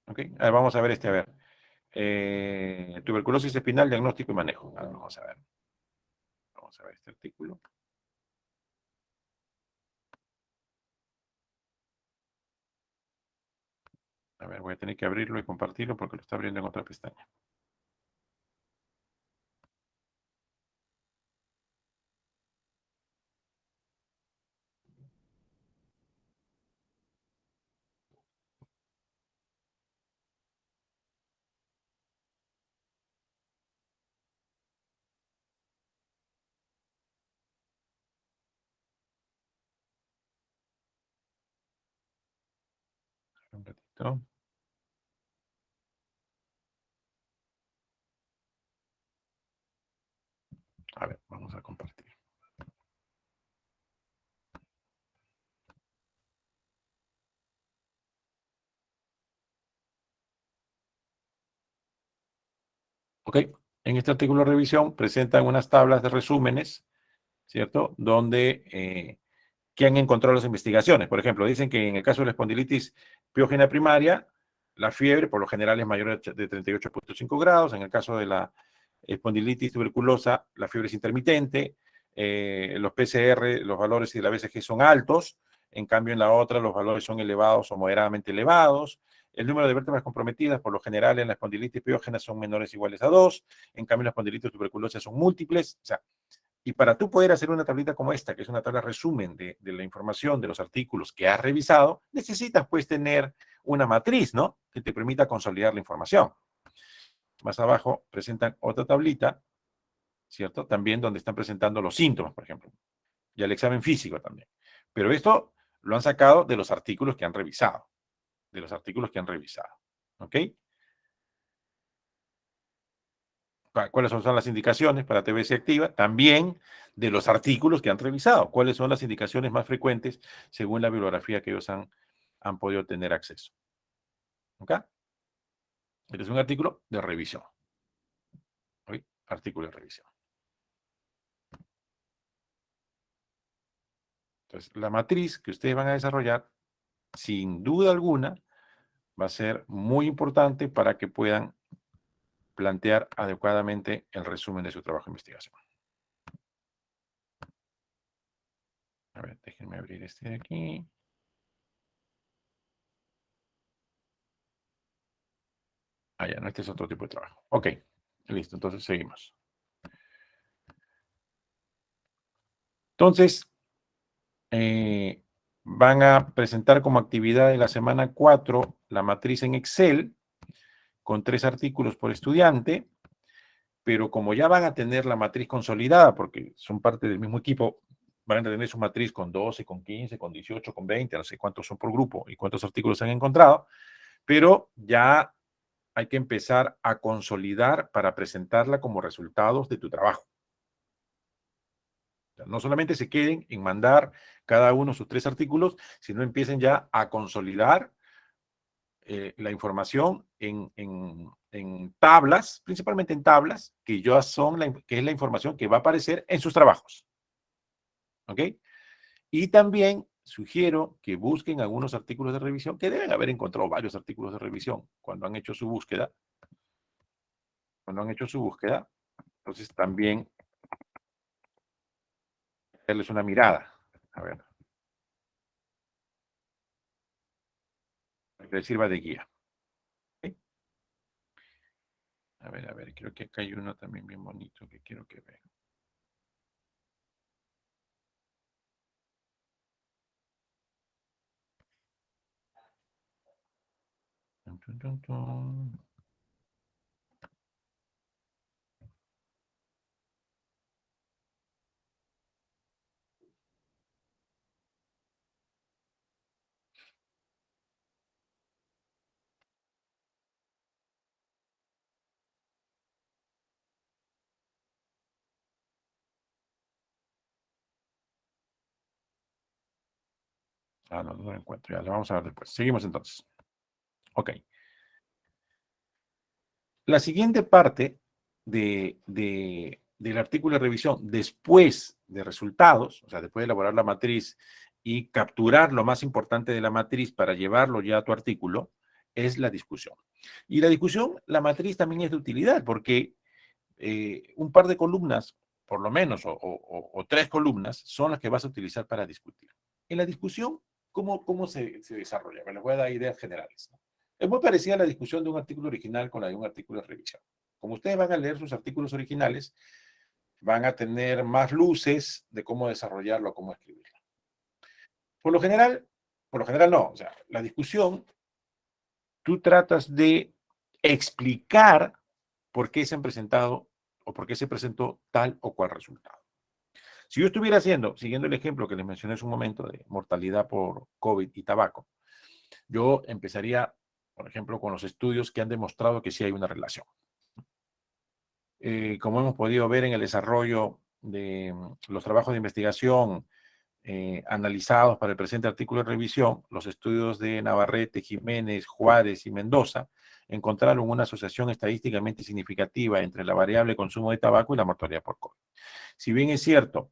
¿Ok? A ver, vamos a ver a ver. Tuberculosis espinal, diagnóstico y manejo. A ver, vamos a ver. Vamos a ver este artículo. A ver, voy a tener que abrirlo y compartirlo porque lo está abriendo en otra pestaña. Un ratito. A ver, vamos a compartir. Ok, en este artículo de revisión presentan unas tablas de resúmenes, ¿cierto? Donde que han encontrado las investigaciones. Por ejemplo, dicen que en el caso de la espondilitis piógena primaria, la fiebre por lo general es mayor de 38,5 grados. En el caso de la espondilitis tuberculosa, la fiebre es intermitente. Los PCR, los valores de la BCG son altos. En cambio, en la otra, los valores son elevados o moderadamente elevados. El número de vértebras comprometidas, por lo general, en la espondilitis piógena son menores o iguales a 2. En cambio, en la espondilitis tuberculosa son múltiples. O sea, y para tú poder hacer una tablita como esta, que es una tabla resumen de la información de los artículos que has revisado, necesitas pues tener una matriz, ¿no? Que te permita consolidar la información. Más abajo presentan otra tablita, ¿cierto? También donde están presentando los síntomas, por ejemplo, y el examen físico también. Pero esto lo han sacado de los artículos que han revisado, de los artículos que han revisado, ¿ok? ¿Cuáles son las indicaciones para TBC activa? También de los artículos que han revisado. ¿Cuáles son las indicaciones más frecuentes según la bibliografía que ellos han podido tener acceso? ¿Ok? Este es un artículo de revisión. ¿Ok? Artículo de revisión. Entonces, la matriz que ustedes van a desarrollar, sin duda alguna, va a ser muy importante para que puedan plantear adecuadamente el resumen de su trabajo de investigación. A ver, déjenme abrir este de aquí. Ah, ya, no, este es otro tipo de trabajo. Ok, listo, entonces seguimos. Entonces, van a presentar como actividad de la semana 4 la matriz en Excel con 3 artículos por estudiante, pero como ya van a tener la matriz consolidada, porque son parte del mismo equipo, van a tener su matriz con 12, con 15, con 18, con 20, no sé cuántos son por grupo y cuántos artículos han encontrado, pero ya hay que empezar a consolidar para presentarla como resultados de tu trabajo. O sea, no solamente se queden en mandar cada uno sus 3 artículos, sino empiecen ya a consolidar la información en tablas, principalmente en tablas, que ya son que es la información que va a aparecer en sus trabajos. ¿Ok? Y también sugiero que busquen algunos artículos de revisión, que deben haber encontrado varios artículos de revisión cuando han hecho su búsqueda. Entonces también darles una mirada. A ver, para que les sirva de guía. ¿Ok? A ver, creo que acá hay uno también bien bonito que quiero que vean. Tun, tun, tun, tun. Ah, no, no lo encuentro. Ya lo vamos a ver después. Seguimos entonces. Ok. La siguiente parte del artículo de revisión, después de resultados, o sea, después de elaborar la matriz y capturar lo más importante de la matriz para llevarlo ya a tu artículo, es la discusión. Y la discusión, la matriz también es de utilidad, porque un par de columnas, por lo menos, o 3 columnas, son las que vas a utilizar para discutir. En la discusión, ¿cómo se desarrolla? Les voy a dar ideas generales, ¿no? Es muy parecida a la discusión de un artículo original con la de un artículo de revisión. Como ustedes van a leer sus artículos originales, van a tener más luces de cómo desarrollarlo, cómo escribirlo. Por lo general no, o sea, la discusión, tú tratas de explicar por qué se han presentado o por qué se presentó tal o cual resultado. Si yo estuviera siguiendo el ejemplo que les mencioné hace un momento de mortalidad por COVID y tabaco, yo empezaría, por ejemplo, con los estudios que han demostrado que sí hay una relación. Como hemos podido ver en el desarrollo de los trabajos de investigación analizados para el presente artículo de revisión, los estudios de Navarrete, Jiménez, Juárez y Mendoza encontraron una asociación estadísticamente significativa entre la variable consumo de tabaco y la mortalidad por COVID. Si bien es cierto,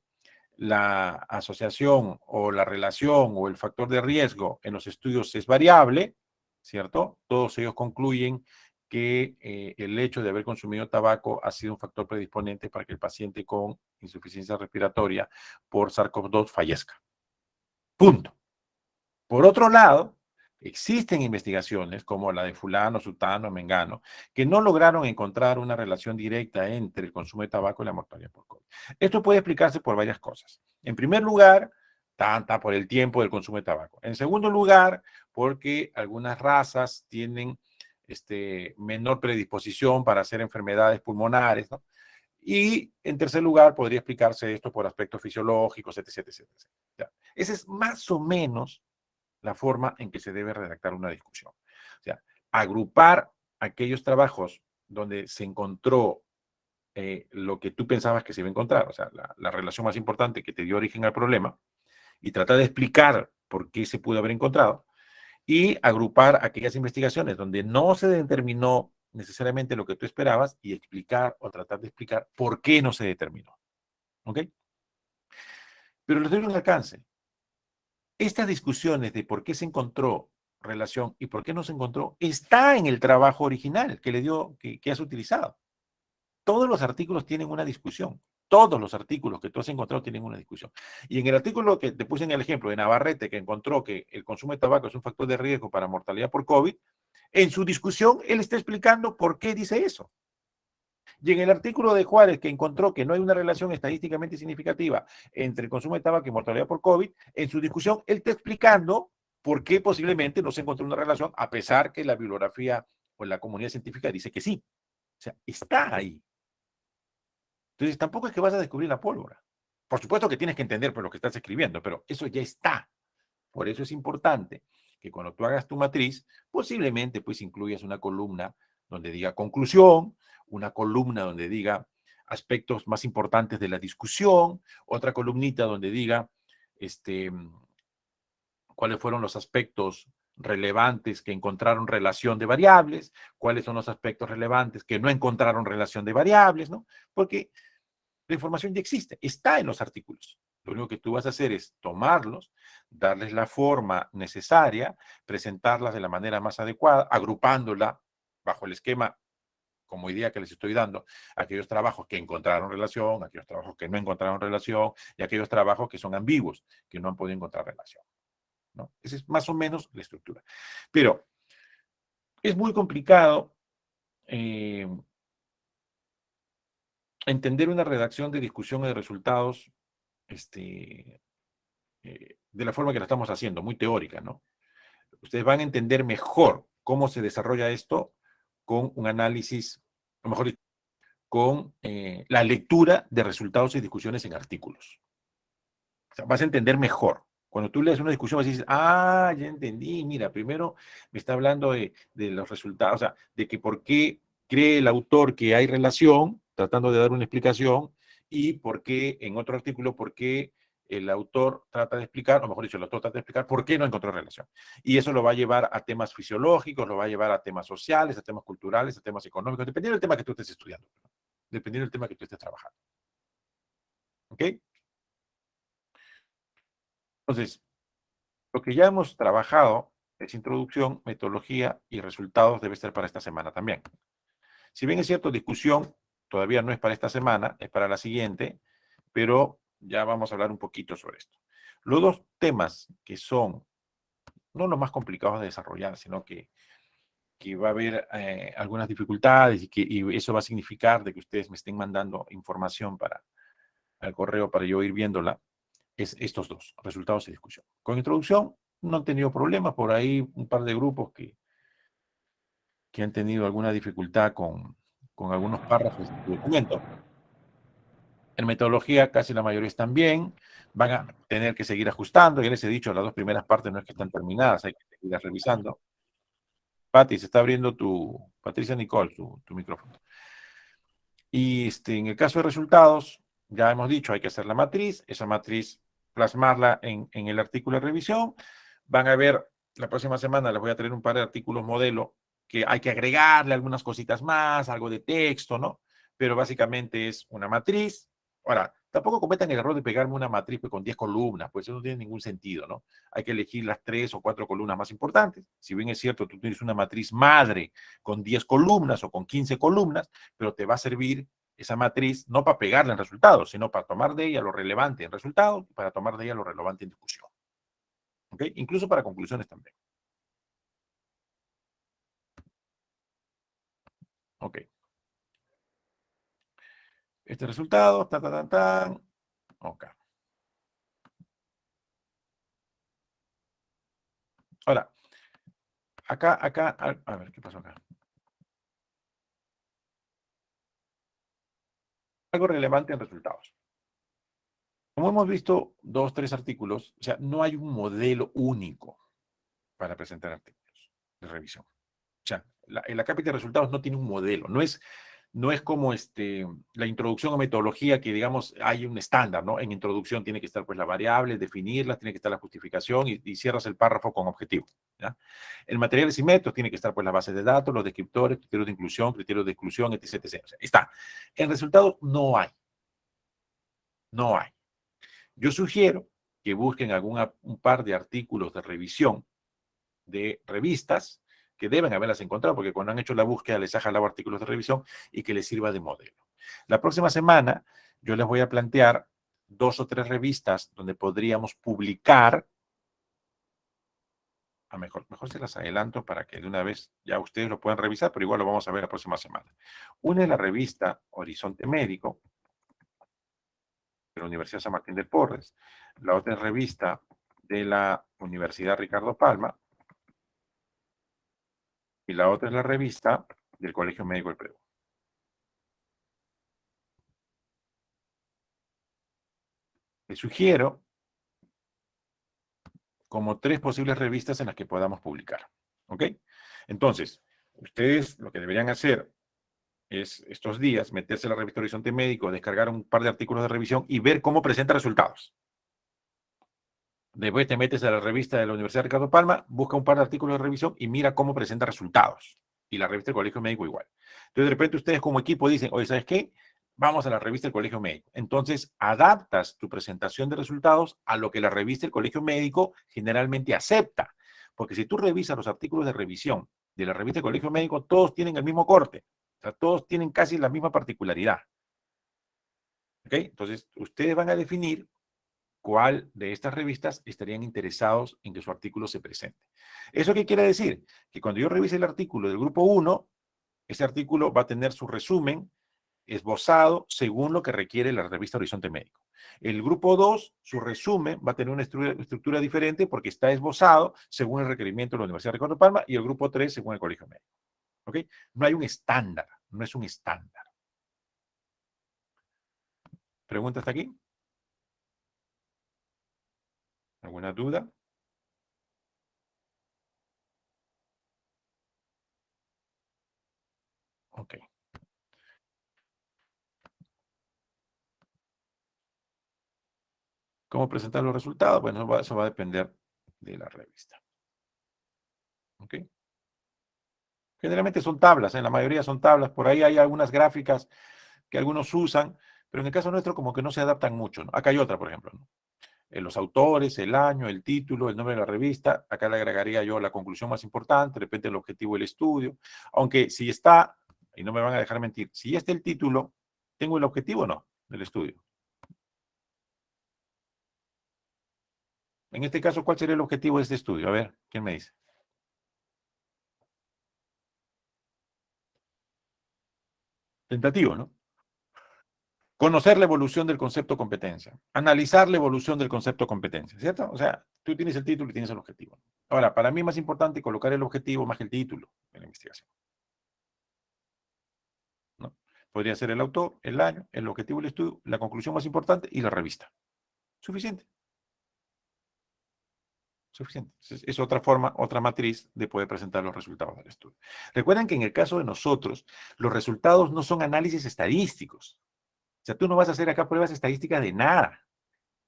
la asociación o la relación o el factor de riesgo en los estudios es variable, ¿cierto? Todos ellos concluyen que el hecho de haber consumido tabaco ha sido un factor predisponente para que el paciente con insuficiencia respiratoria por SARS-CoV-2 fallezca. Punto. Por otro lado, existen investigaciones como la de fulano, sutano, mengano, que no lograron encontrar una relación directa entre el consumo de tabaco y la mortalidad por COVID. Esto puede explicarse por varias cosas. En primer lugar, por el tiempo del consumo de tabaco. En segundo lugar, porque algunas razas tienen menor predisposición para hacer enfermedades pulmonares, ¿no? Y en tercer lugar, podría explicarse esto por aspectos fisiológicos, etc. Ya. Ese es más o menos la forma en que se debe redactar una discusión. O sea, agrupar aquellos trabajos donde se encontró lo que tú pensabas que se iba a encontrar, o sea, la relación más importante que te dio origen al problema, y tratar de explicar por qué se pudo haber encontrado, y agrupar aquellas investigaciones donde no se determinó necesariamente lo que tú esperabas y explicar o tratar de explicar por qué no se determinó. ¿Ok? Pero les doy un alcance. Estas discusiones de por qué se encontró relación y por qué no se encontró está en el trabajo original que has utilizado. Todos los artículos tienen una discusión. Todos los artículos que tú has encontrado tienen una discusión. Y en el artículo que te puse en el ejemplo de Navarrete, que encontró que el consumo de tabaco es un factor de riesgo para mortalidad por COVID, en su discusión él está explicando por qué dice eso. Y en el artículo de Juárez, que encontró que no hay una relación estadísticamente significativa entre el consumo de tabaco y mortalidad por COVID, en su discusión, él está explicando por qué posiblemente no se encontró una relación, a pesar que la bibliografía o la comunidad científica dice que sí. O sea, está ahí. Entonces, tampoco es que vas a descubrir la pólvora. Por supuesto que tienes que entender por lo que estás escribiendo, pero eso ya está. Por eso es importante que cuando tú hagas tu matriz, posiblemente pues incluyas una columna donde diga conclusión, una columna donde diga aspectos más importantes de la discusión, otra columnita donde diga cuáles fueron los aspectos relevantes que encontraron relación de variables, cuáles son los aspectos relevantes que no encontraron relación de variables, ¿no? Porque la información ya existe, está en los artículos. Lo único que tú vas a hacer es tomarlos, darles la forma necesaria, presentarlas de la manera más adecuada, agrupándola bajo el esquema como idea que les estoy dando, aquellos trabajos que encontraron relación, aquellos trabajos que no encontraron relación y aquellos trabajos que son ambiguos, que no han podido encontrar relación, ¿no? Esa es más o menos la estructura. Pero es muy complicado entender una redacción de discusión de resultados de la forma que la estamos haciendo, muy teórica, ¿no? Ustedes van a entender mejor cómo se desarrolla esto con un análisis, o mejor dicho, con la lectura de resultados y discusiones en artículos. O sea, vas a entender mejor. Cuando tú lees una discusión, vas a decir, ah, ya entendí, mira, primero me está hablando de los resultados, o sea, de que por qué cree el autor que hay relación, tratando de dar una explicación, y por qué, en otro artículo, por qué el autor trata de explicar, o mejor dicho, el autor trata de explicar por qué no encontró relación. Y eso lo va a llevar a temas fisiológicos, lo va a llevar a temas sociales, a temas culturales, a temas económicos, dependiendo del tema que tú estés estudiando, dependiendo del tema que tú estés trabajando. ¿Ok? Entonces, lo que ya hemos trabajado es introducción, metodología y resultados debe ser para esta semana también. Si bien es cierto, discusión todavía no es para esta semana, es para la siguiente, pero ya vamos a hablar un poquito sobre esto. Los dos temas que son no los más complicados de desarrollar, sino que va a haber algunas dificultades y eso va a significar de que ustedes me estén mandando información al correo para yo ir viéndola, es estos dos, resultados y discusión. Con introducción no han tenido problemas, por ahí un par de grupos que han tenido alguna dificultad con algunos párrafos del documento. En metodología casi la mayoría están bien, van a tener que seguir ajustando, ya les he dicho, las dos primeras partes no es que están terminadas, hay que seguir revisando. Pati, se está abriendo Patricia Nicole, tu micrófono. Y en el caso de resultados, ya hemos dicho, hay que hacer la matriz, esa matriz plasmarla en el artículo de revisión. Van a ver, la próxima semana les voy a traer un par de artículos modelo que hay que agregarle algunas cositas más, algo de texto, ¿no? Pero básicamente es una matriz. Ahora, tampoco cometan el error de pegarme una matriz con 10 columnas, pues eso no tiene ningún sentido, ¿no? Hay que elegir las 3 o 4 columnas más importantes. Si bien es cierto, tú tienes una matriz madre con 10 columnas o con 15 columnas, pero te va a servir esa matriz no para pegarla en resultados, sino para tomar de ella lo relevante en resultados y para tomar de ella lo relevante en discusión. ¿Ok? Incluso para conclusiones también. Ok. Este resultado, tan. Ok. Ahora, acá, a ver, ¿qué pasó acá? Algo relevante en resultados. Como hemos visto 2, 3 artículos, o sea, no hay un modelo único para presentar artículos de revisión. O sea, la cápita de resultados no tiene un modelo, no es como la introducción a metodología que, digamos, hay un estándar, ¿no? En introducción tiene que estar pues la variable, definirla, tiene que estar la justificación y cierras el párrafo con objetivo, ¿ya? En materiales y métodos tiene que estar pues la base de datos, los descriptores, criterios de inclusión, criterios de exclusión, etc, etc. O sea, está. En resultados no hay. No hay. Yo sugiero que busquen un par de artículos de revisión de revistas que deben haberlas encontrado, porque cuando han hecho la búsqueda les ha jalado artículos de revisión y que les sirva de modelo. La próxima semana yo les voy a plantear 2 o 3 revistas donde podríamos publicar mejor se las adelanto para que de una vez ya ustedes lo puedan revisar, pero igual lo vamos a ver la próxima semana. Una es la revista Horizonte Médico, de la Universidad San Martín de Porres. La otra es revista de la Universidad Ricardo Palma. Y la otra es la revista del Colegio Médico del Perú. Les sugiero como 3 posibles revistas en las que podamos publicar. ¿Ok? Entonces, ustedes lo que deberían hacer es estos días meterse a la revista Horizonte Médico, descargar un par de artículos de revisión y ver cómo presenta resultados. Después te metes a la revista de la Universidad Ricardo Palma, busca un par de artículos de revisión y mira cómo presenta resultados. Y la revista del Colegio Médico igual. Entonces, de repente ustedes como equipo dicen, oye, ¿sabes qué? Vamos a la revista del Colegio Médico. Entonces, adaptas tu presentación de resultados a lo que la revista del Colegio Médico generalmente acepta. Porque si tú revisas los artículos de revisión de la revista del Colegio Médico, todos tienen el mismo corte. O sea, todos tienen casi la misma particularidad. ¿Ok? Entonces, ustedes van a definir cuál de estas revistas estarían interesados en que su artículo se presente. ¿Eso qué quiere decir? Que cuando yo revise el artículo del grupo 1, ese artículo va a tener su resumen esbozado según lo que requiere la revista Horizonte Médico. El grupo 2, su resumen va a tener una estructura diferente porque está esbozado según el requerimiento de la Universidad de Ricardo Palma y el grupo 3 según el Colegio Médico. ¿Ok? No hay un estándar, no es un estándar. ¿Pregunta hasta aquí? ¿Alguna duda? Ok. ¿Cómo presentar los resultados? Bueno, eso va a depender de la revista. ¿Ok? Generalmente son tablas, en la mayoría son tablas. Por ahí hay algunas gráficas que algunos usan, pero en el caso nuestro como que no se adaptan mucho, ¿no? Acá hay otra, por ejemplo, ¿no? Los autores, el año, el título, el nombre de la revista. Acá le agregaría yo la conclusión más importante, de repente el objetivo del estudio. Aunque si está, y no me van a dejar mentir, si ya está el título, ¿tengo el objetivo o no del estudio? En este caso, ¿cuál sería el objetivo de este estudio? A ver, ¿quién me dice? Tentativo, ¿no? Conocer la evolución del concepto competencia, analizar la evolución del concepto competencia, ¿cierto? O sea, tú tienes el título y tienes el objetivo. Ahora, para mí es más importante colocar el objetivo más que el título de la investigación, ¿no? Podría ser el autor, el año, el objetivo del estudio, la conclusión más importante y la revista. Suficiente. Suficiente. Es otra forma, otra matriz de poder presentar los resultados del estudio. Recuerden que en el caso de nosotros, los resultados no son análisis estadísticos. O sea, tú no vas a hacer acá pruebas estadísticas de nada.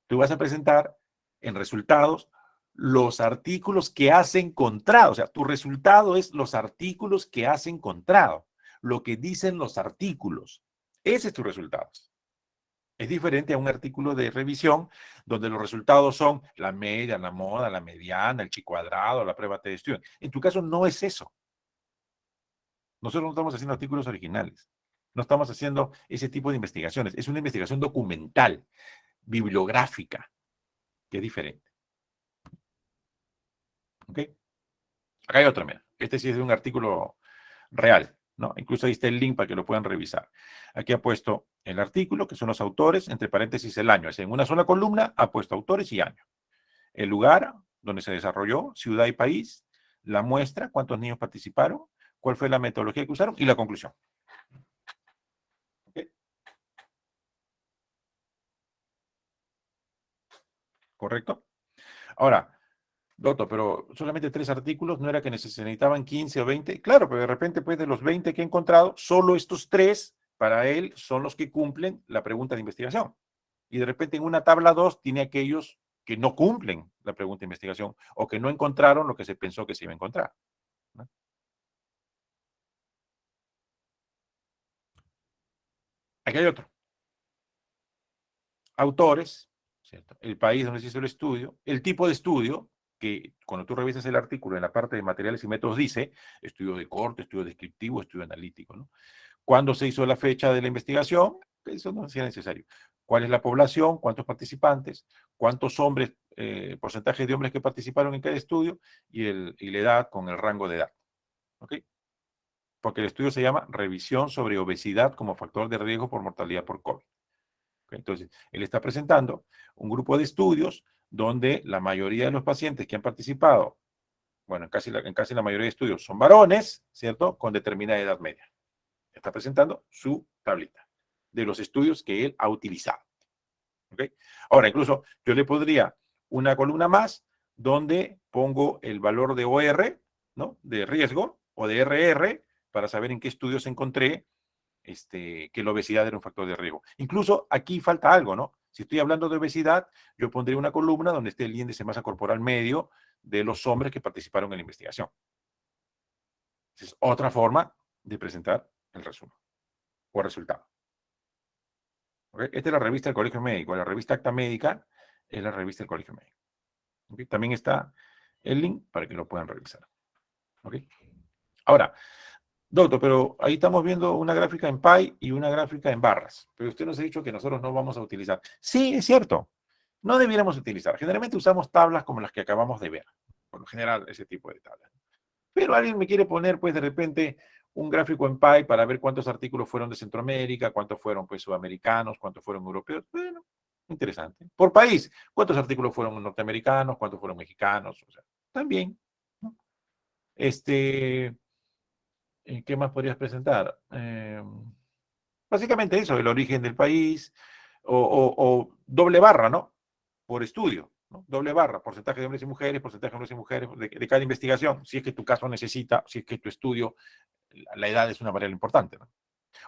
Tú vas a presentar en resultados los artículos que has encontrado. O sea, tu resultado es los artículos que has encontrado, lo que dicen los artículos. Ese es tu resultado. Es diferente a un artículo de revisión donde los resultados son la media, la moda, la mediana, el chi cuadrado, la prueba de estudio. En tu caso no es eso. Nosotros no estamos haciendo artículos originales. No estamos haciendo ese tipo de investigaciones. Es una investigación documental, bibliográfica, que es diferente. ¿Ok? Acá hay otro, mira. Este sí es de un artículo real, ¿no? Incluso ahí está el link para que lo puedan revisar. Aquí ha puesto el artículo, que son los autores, entre paréntesis el año. Es en una sola columna, ha puesto autores y año. El lugar donde se desarrolló, ciudad y país, la muestra, cuántos niños participaron, cuál fue la metodología que usaron y la conclusión. ¿Ok? ¿Correcto? Ahora, doctor, pero solamente 3 artículos, ¿no era que se necesitaban 15 o 20? Claro, pero de repente, pues, de los 20 que he encontrado, solo estos 3, para él, son los que cumplen la pregunta de investigación. Y de repente en una tabla 2 tiene aquellos que no cumplen la pregunta de investigación o que no encontraron lo que se pensó que se iba a encontrar, ¿no? Aquí hay otro. Autores, ¿cierto? El país donde se hizo el estudio, el tipo de estudio, que cuando tú revisas el artículo en la parte de materiales y métodos dice estudio de corte, estudio descriptivo, estudio analítico, ¿no? Cuándo se hizo la fecha de la investigación, eso no sea necesario. cuál es la población, cuántos participantes, cuántos hombres, porcentaje de hombres que participaron en cada estudio y la edad con el rango de edad. ¿Ok? Porque el estudio se llama Revisión sobre obesidad como factor de riesgo por mortalidad por COVID. ¿Ok? Entonces, él está presentando un grupo de estudios donde la mayoría de los pacientes que han participado, bueno, en casi la mayoría de estudios son varones, ¿cierto? Con determinada edad media. Está presentando su tablita de los estudios que él ha utilizado. ¿Ok? Ahora, incluso yo le pondría una columna más donde pongo el valor de OR, ¿no? De riesgo o de RR para saber en qué estudios encontré que la obesidad era un factor de riesgo. Incluso aquí falta algo, ¿no? Si estoy hablando de obesidad, yo pondría una columna donde esté el índice de masa corporal medio de los hombres que participaron en la investigación. Esa es otra forma de presentar el resumen o resultado. ¿Okay? Esta es la revista del Colegio Médico. La revista Acta Médica es la revista del Colegio Médico. ¿Okay? También está el link para que lo puedan revisar. ¿Okay? Ahora, doctor, pero ahí estamos viendo una gráfica en pie y una gráfica en barras. Pero usted nos ha dicho que nosotros no vamos a utilizar. Sí, es cierto. No debiéramos utilizar. Generalmente usamos tablas como las que acabamos de ver. Por lo general, ese tipo de tablas. Pero alguien me quiere poner, pues, de repente, un gráfico en pie para ver cuántos artículos fueron de Centroamérica, cuántos fueron, pues, sudamericanos, cuántos fueron europeos. Bueno, interesante. Por país, cuántos artículos fueron norteamericanos, cuántos fueron mexicanos. O sea, también, ¿no? ¿Qué más podrías presentar? Básicamente eso, el origen del país, o doble barra, ¿no? Por estudio, ¿no? Doble barra, porcentaje de hombres y mujeres, porcentaje de hombres y mujeres de cada investigación, si es que tu caso necesita, si es que tu estudio, la edad es una variable importante, ¿no?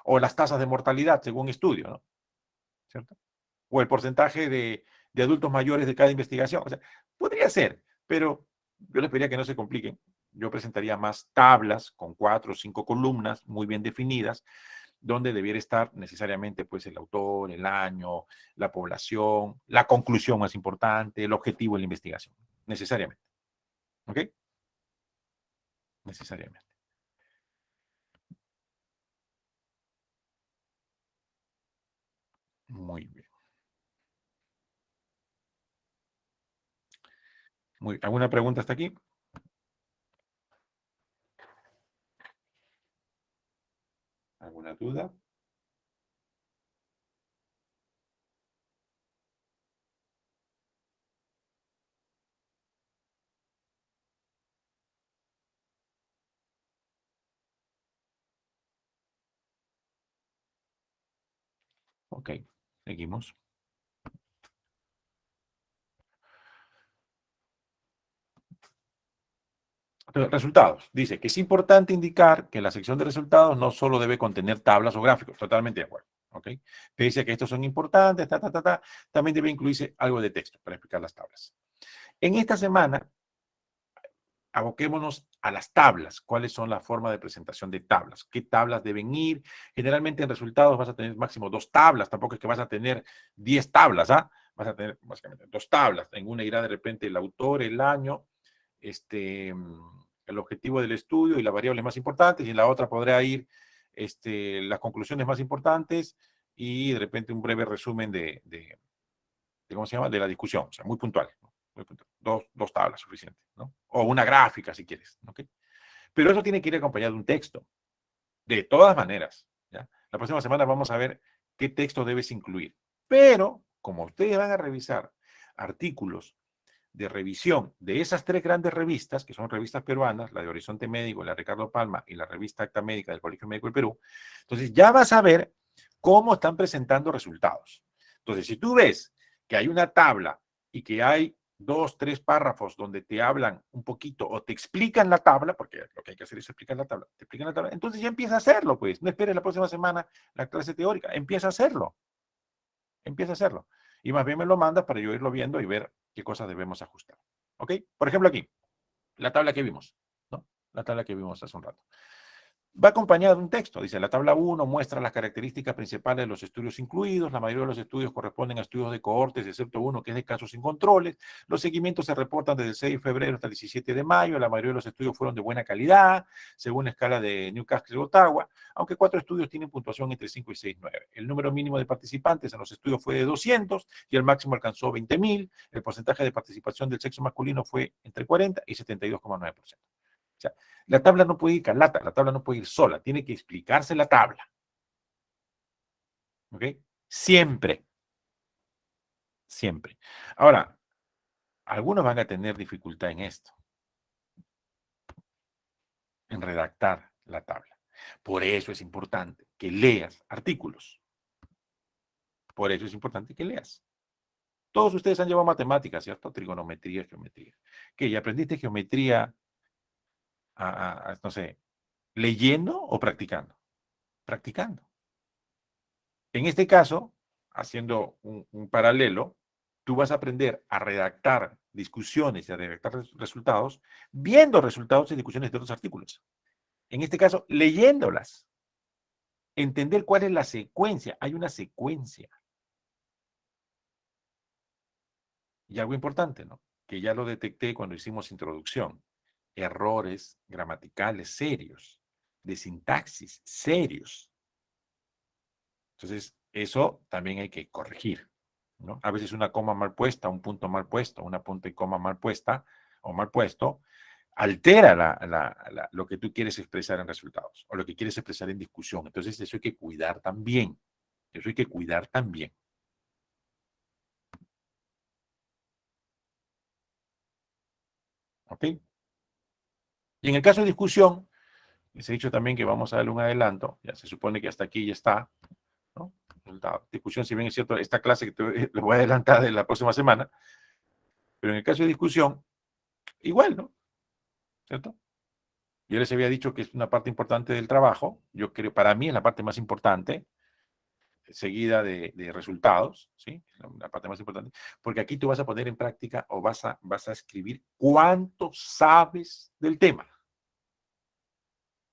O las tasas de mortalidad según estudio, ¿no? ¿Cierto? O el porcentaje de adultos mayores de cada investigación. O sea, podría ser, pero yo les pediría que no se compliquen. Yo presentaría más tablas con 4 o 5 columnas muy bien definidas, donde debiera estar necesariamente pues el autor, el año, la población, la conclusión más importante, el objetivo de la investigación. Necesariamente. ¿Ok? Necesariamente. Muy bien. ¿Alguna pregunta hasta aquí? ¿Alguna duda? Ok, seguimos. Entonces, resultados. Dice que es importante indicar que la sección de resultados no solo debe contener tablas o gráficos. Totalmente de acuerdo. ¿Ok? Pese a que estos son importantes, también debe incluirse algo de texto para explicar las tablas. En esta semana, aboquémonos a las tablas. ¿Cuáles son las formas de presentación de tablas? ¿Qué tablas deben ir? Generalmente en resultados vas a tener máximo 2 tablas. Tampoco es que vas a tener 10 tablas, ¿ah? Vas a tener básicamente 2 tablas. En una irá de repente el autor, el año, el objetivo del estudio y las variables más importantes, y en la otra podrá ir las conclusiones más importantes y de repente un breve resumen de ¿cómo se llama? De la discusión, o sea, muy puntual, ¿no? Muy puntual. Dos tablas suficientes, ¿no? O una gráfica si quieres, ¿ok? Pero eso tiene que ir acompañado de un texto, de todas maneras, ¿ya? La próxima semana vamos a ver qué texto debes incluir. Pero, como ustedes van a revisar artículos de revisión de esas 3 grandes revistas, que son revistas peruanas, la de Horizonte Médico, la de Ricardo Palma y la revista Acta Médica del Colegio Médico del Perú, entonces ya vas a ver cómo están presentando resultados. Entonces, si tú ves que hay una tabla y que hay 2, 3 párrafos donde te hablan un poquito o te explican la tabla, porque lo que hay que hacer es explicar la tabla, te explican la tabla, entonces ya empieza a hacerlo, pues. No esperes la próxima semana la clase teórica, empieza a hacerlo. Empieza a hacerlo. Y más bien me lo mandas para yo irlo viendo y ver qué cosas debemos ajustar. ¿Ok? Por ejemplo, aquí, la tabla que vimos, ¿no? La tabla que vimos hace un rato. Va acompañado de un texto. Dice, la tabla 1 muestra las características principales de los estudios incluidos. La mayoría de los estudios corresponden a estudios de cohortes, excepto uno que es de casos sin controles. Los seguimientos se reportan desde el 6 de febrero hasta el 17 de mayo. La mayoría de los estudios fueron de buena calidad, según la escala de Newcastle y Ottawa, aunque 4 estudios tienen puntuación entre 5 y 6,9. El número mínimo de participantes en los estudios fue de 200 y el máximo alcanzó 20,000. El porcentaje de participación del sexo masculino fue entre 40 y 72,9%. O sea, la tabla no puede ir calata, la tabla no puede ir sola, tiene que explicarse la tabla. ¿Ok? Siempre. Siempre. Ahora, algunos van a tener dificultad en esto, en redactar la tabla. Por eso es importante que leas artículos. Por eso es importante que leas. Todos ustedes han llevado matemáticas, ¿cierto? Trigonometría, geometría. ¿Qué? ¿Ya aprendiste geometría, no sé, leyendo o practicando? Practicando. En este caso, haciendo un paralelo, tú vas a aprender a redactar discusiones y a redactar resultados, viendo resultados y discusiones de otros artículos. En este caso, leyéndolas. Entender cuál es la secuencia. Hay una secuencia. Y algo importante, ¿no? Que ya lo detecté cuando hicimos introducción. Errores gramaticales serios, de sintaxis serios. Entonces, eso también hay que corregir, ¿no? A veces una coma mal puesta, un punto mal puesto, una punto y coma mal puesta o mal puesto, altera lo que tú quieres expresar en resultados o lo que quieres expresar en discusión. Entonces, eso hay que cuidar también. Eso hay que cuidar también. ¿Ok? Y en el caso de discusión, les he dicho también que vamos a darle un adelanto. Ya se supone que hasta aquí ya está, ¿no? La discusión, si bien es cierto, esta clase que lo voy a adelantar de la próxima semana, pero en el caso de discusión, igual, ¿no? ¿Cierto? Yo les había dicho que es una parte importante del trabajo. Yo creo, para mí es la parte más importante, seguida de resultados, ¿sí? La parte más importante, porque aquí tú vas a poner en práctica o vas a escribir cuánto sabes del tema.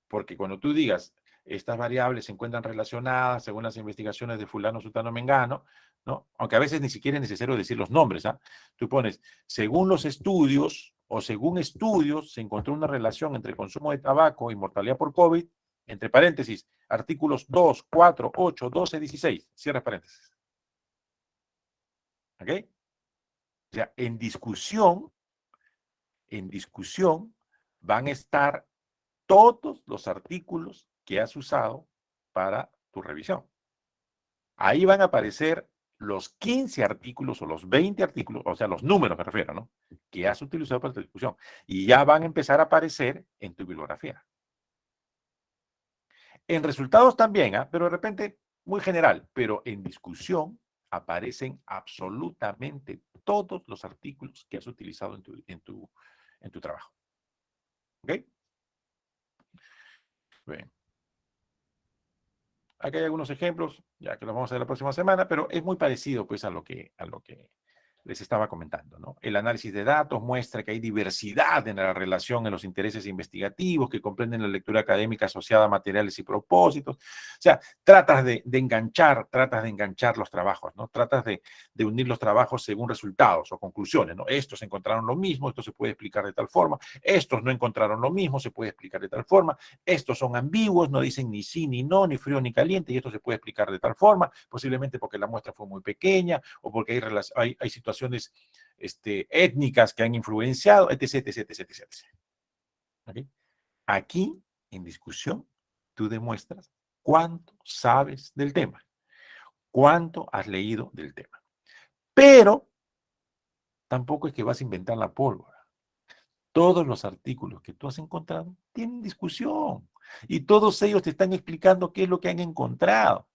Porque cuando tú digas, estas variables se encuentran relacionadas según las investigaciones de fulano, sutano, mengano, ¿no? Aunque a veces ni siquiera es necesario decir los nombres, ¿ah? Tú pones, según los estudios o según estudios, se encontró una relación entre consumo de tabaco y mortalidad por COVID, entre paréntesis, artículos 2, 4, 8, 12, 16, cierra paréntesis. ¿Ok? O sea, en discusión van a estar todos los artículos que has usado para tu revisión. Ahí van a aparecer los 15 artículos o los 20 artículos, o sea, los números me refiero, ¿no? Que has utilizado para tu discusión. Y ya van a empezar a aparecer en tu bibliografía. En resultados también, pero de repente muy general, pero en discusión aparecen absolutamente todos los artículos que has utilizado en tu trabajo. ¿Ok? Bien. Aquí hay algunos ejemplos, ya que los vamos a ver la próxima semana, pero es muy parecido pues a lo que les estaba comentando, ¿no? El análisis de datos muestra que hay diversidad en la relación en los intereses investigativos que comprenden la lectura académica asociada a materiales y propósitos. O sea, tratas de enganchar los trabajos, ¿no? Tratas de unir los trabajos según resultados o conclusiones, ¿no? Estos encontraron lo mismo, esto se puede explicar de tal forma, estos no encontraron lo mismo, se puede explicar de tal forma, estos son ambiguos, no dicen ni sí, ni no, ni frío, ni caliente, y esto se puede explicar de tal forma, posiblemente porque la muestra fue muy pequeña o porque hay situaciones étnicas que han influenciado, etc, etc, etc, etc. ¿Okay? Aquí, en discusión, tú demuestras cuánto sabes del tema, cuánto has leído del tema. Pero tampoco es que vas a inventar la pólvora. Todos los artículos que tú has encontrado tienen discusión y todos ellos te están explicando qué es lo que han encontrado.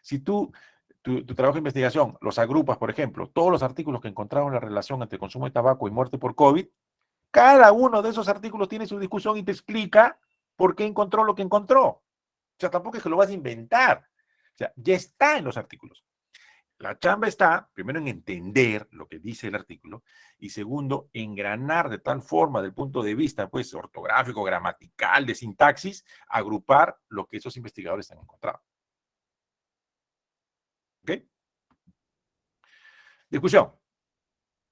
Si tu trabajo de investigación los agrupas, por ejemplo, todos los artículos que encontraron la relación entre consumo de tabaco y muerte por COVID, cada uno de esos artículos tiene su discusión y te explica por qué encontró lo que encontró. O sea, tampoco es que lo vas a inventar. O sea, ya está en los artículos. La chamba está, primero, en entender lo que dice el artículo y segundo, engranar de tal forma, del punto de vista, pues, ortográfico, gramatical, de sintaxis, agrupar lo que esos investigadores han encontrado. ¿Ok? Discusión.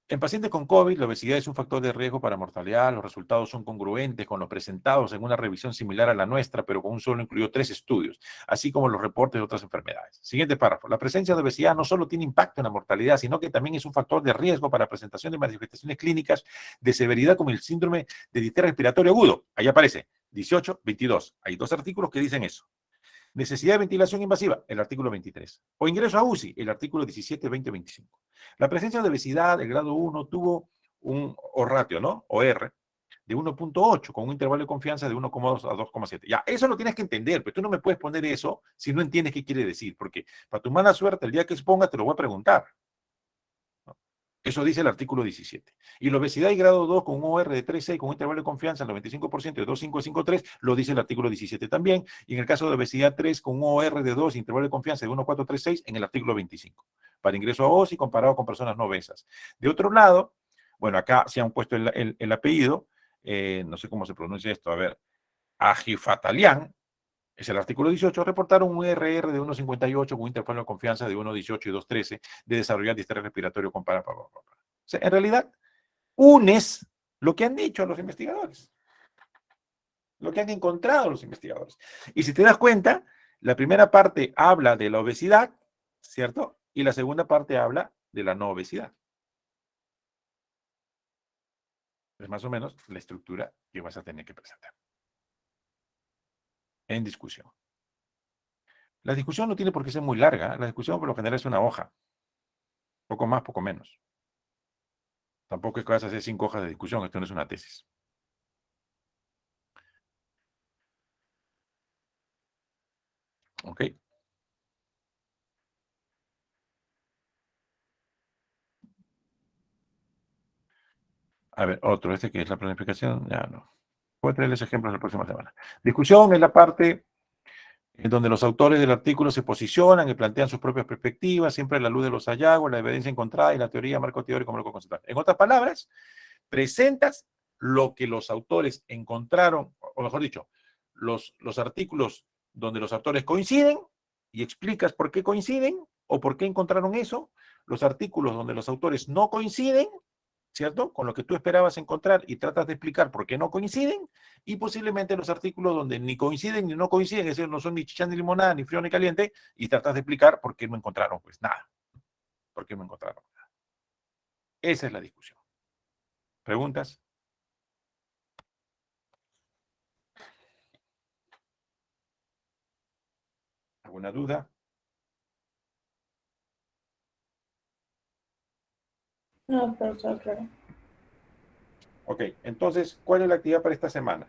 En pacientes con COVID, la obesidad es un factor de riesgo para mortalidad. Los resultados son congruentes con los presentados en una revisión similar a la nuestra, pero con un solo incluyó 3 estudios, así como los reportes de otras enfermedades. Siguiente párrafo. La presencia de obesidad no solo tiene impacto en la mortalidad, sino que también es un factor de riesgo para presentación de manifestaciones clínicas de severidad como el síndrome de distrés respiratorio agudo. Ahí aparece 18, 22. Hay 2 artículos que dicen eso. Necesidad de ventilación invasiva, el artículo 23. O ingreso a UCI, el artículo 17, 20, 25. La presencia de obesidad del grado 1 tuvo un O-ratio, ¿no? O R, de 1.8, con un intervalo de confianza de 1,2 a 2,7. Ya, eso lo tienes que entender, pero tú no me puedes poner eso si no entiendes qué quiere decir, porque para tu mala suerte, el día que exponga, te lo voy a preguntar. Eso dice el artículo 17. Y la obesidad y grado 2 con un OR de 3,6 con un intervalo de confianza del 95% de 2,553 lo dice el artículo 17 también. Y en el caso de obesidad 3 con un OR de 2 intervalo de confianza de 1,436 en el artículo 25. Para ingreso a OSI comparado con personas no obesas. De otro lado, bueno, acá se han puesto el apellido, no sé cómo se pronuncia esto, a ver, Ajifatalian, es el artículo 18, reportaron un RR de 1,58 con un intervalo de confianza de 1,18 y 2,13 de desarrollar distrés respiratorio comparado. O sea, en realidad, unes lo que han dicho los investigadores, lo que han encontrado los investigadores. Y si te das cuenta, la primera parte habla de la obesidad, ¿cierto? Y la segunda parte habla de la no obesidad. Es más o menos la estructura que vas a tener que presentar en discusión. La discusión no tiene por qué ser muy larga. La discusión por lo general es una hoja. Poco más, poco menos. Tampoco es que vas a hacer 5 hojas de discusión. Esto no es una tesis. ¿Ok? A ver, otro. Este que es la planificación. Ya no. Voy a traerles ejemplos la próxima semana. Discusión es la parte en donde los autores del artículo se posicionan y plantean sus propias perspectivas, siempre a la luz de los hallazgos, la evidencia encontrada y la teoría, marco teórico, marco conceptual. En otras palabras, presentas lo que los autores encontraron, o mejor dicho, los artículos donde los autores coinciden y explicas por qué coinciden o por qué encontraron eso, los artículos donde los autores no coinciden, ¿cierto? Con lo que tú esperabas encontrar y tratas de explicar por qué no coinciden, y posiblemente los artículos donde ni coinciden ni no coinciden, es decir, no son ni chicha ni limonada, ni frío ni caliente, y tratas de explicar por qué no encontraron, pues nada. ¿Por qué no encontraron nada? Esa es la discusión. ¿Preguntas? ¿Alguna duda? No, profesor, claro. Ok, entonces, ¿cuál es la actividad para esta semana?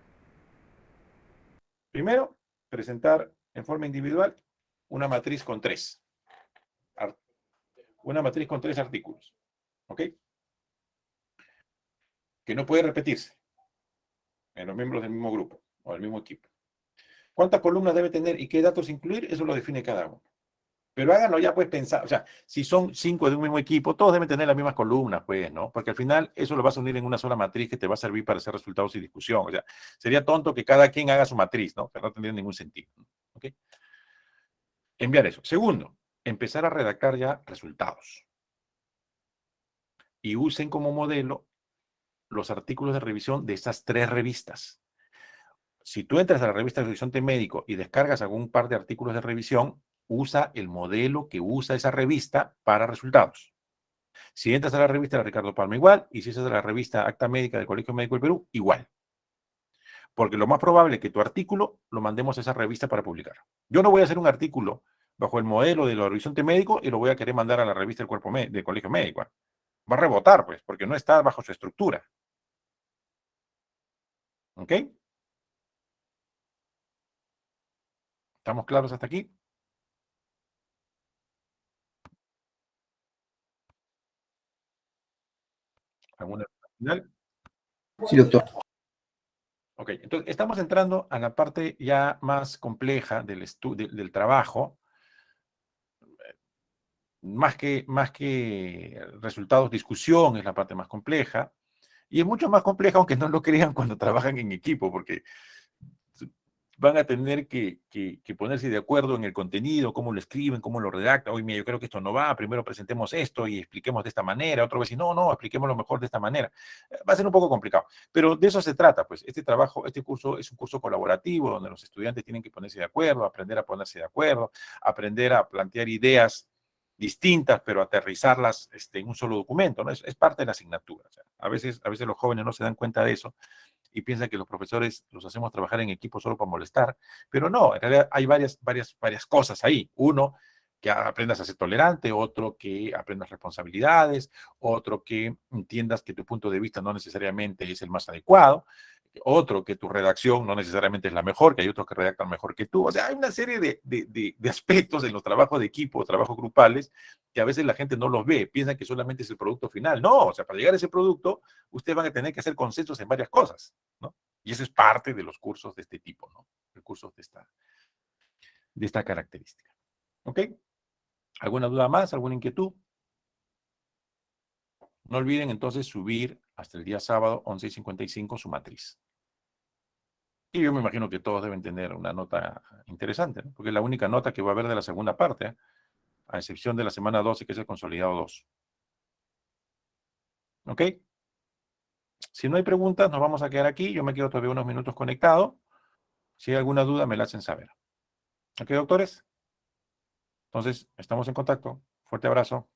Primero, presentar en forma individual una matriz con 3. Una matriz con 3 artículos. ¿Ok? Que no puede repetirse en los miembros del mismo grupo o del mismo equipo. ¿Cuántas columnas debe tener y qué datos incluir? Eso lo define cada uno. Pero háganlo ya, pues, pensar. O sea, si son 5 de un mismo equipo, todos deben tener las mismas columnas, pues, ¿no? Porque al final eso lo vas a unir en una sola matriz que te va a servir para hacer resultados y discusión. O sea, sería tonto que cada quien haga su matriz, ¿no? Que no tendría ningún sentido. ¿Ok? Enviar eso. Segundo, empezar a redactar ya resultados. Y usen como modelo los artículos de revisión de esas 3 revistas. Si tú entras a la revista de Horizonte Médico y descargas algún par de artículos de revisión, usa el modelo que usa esa revista para resultados. Si entras a la revista de Ricardo Palma, igual, y si entras a la revista Acta Médica del Colegio Médico del Perú, igual. Porque lo más probable es que tu artículo lo mandemos a esa revista para publicar. Yo no voy a hacer un artículo bajo el modelo del Horizonte Médico y lo voy a querer mandar a la revista del Colegio Médico. Va a rebotar, pues, porque no está bajo su estructura. ¿Ok? ¿Estamos claros hasta aquí? ¿Alguna final? Sí, doctor. Ok, entonces estamos entrando a la parte ya más compleja del trabajo. más que resultados, discusión es la parte más compleja. Y es mucho más compleja, aunque no lo crean, cuando trabajan en equipo, porque van a tener que ponerse de acuerdo en el contenido, cómo lo escriben, cómo lo redactan. Oye, mira, yo creo que esto no va, primero presentemos esto y expliquemos de esta manera. Otro va a decir, no, expliquémoslo mejor de esta manera. Va a ser un poco complicado, pero de eso se trata, pues. Este trabajo, este curso es un curso colaborativo, donde los estudiantes tienen que ponerse de acuerdo, aprender a ponerse de acuerdo, aprender a plantear ideas distintas, pero aterrizarlas en un solo documento, ¿no? Es parte de la asignatura. O sea, a veces los jóvenes no se dan cuenta de eso y piensan que los profesores los hacemos trabajar en equipo solo para molestar, pero no, en realidad hay varias cosas ahí. Uno, que aprendas a ser tolerante, otro, que aprendas responsabilidades, otro, que entiendas que tu punto de vista no necesariamente es el más adecuado, otro, que tu redacción no necesariamente es la mejor, que hay otros que redactan mejor que tú. O sea, hay una serie de aspectos en los trabajos de equipo, trabajos grupales, que a veces la gente no los ve, piensan que solamente es el producto final. No, o sea, para llegar a ese producto, ustedes van a tener que hacer consensos en varias cosas, ¿no? Y eso es parte de los cursos de este tipo, ¿no? Los cursos de esta característica. ¿Ok? ¿Alguna duda más? ¿Alguna inquietud? No olviden entonces subir hasta el día sábado 11:55 su matriz. Y yo me imagino que todos deben tener una nota interesante, ¿no? Porque es la única nota que va a haber de la segunda parte, ¿eh? A excepción de la semana 12, que es el consolidado 2. ¿Ok? Si no hay preguntas, nos vamos a quedar aquí. Yo me quedo todavía unos minutos conectado. Si hay alguna duda, me la hacen saber. ¿Ok, doctores? Entonces, estamos en contacto. Fuerte abrazo.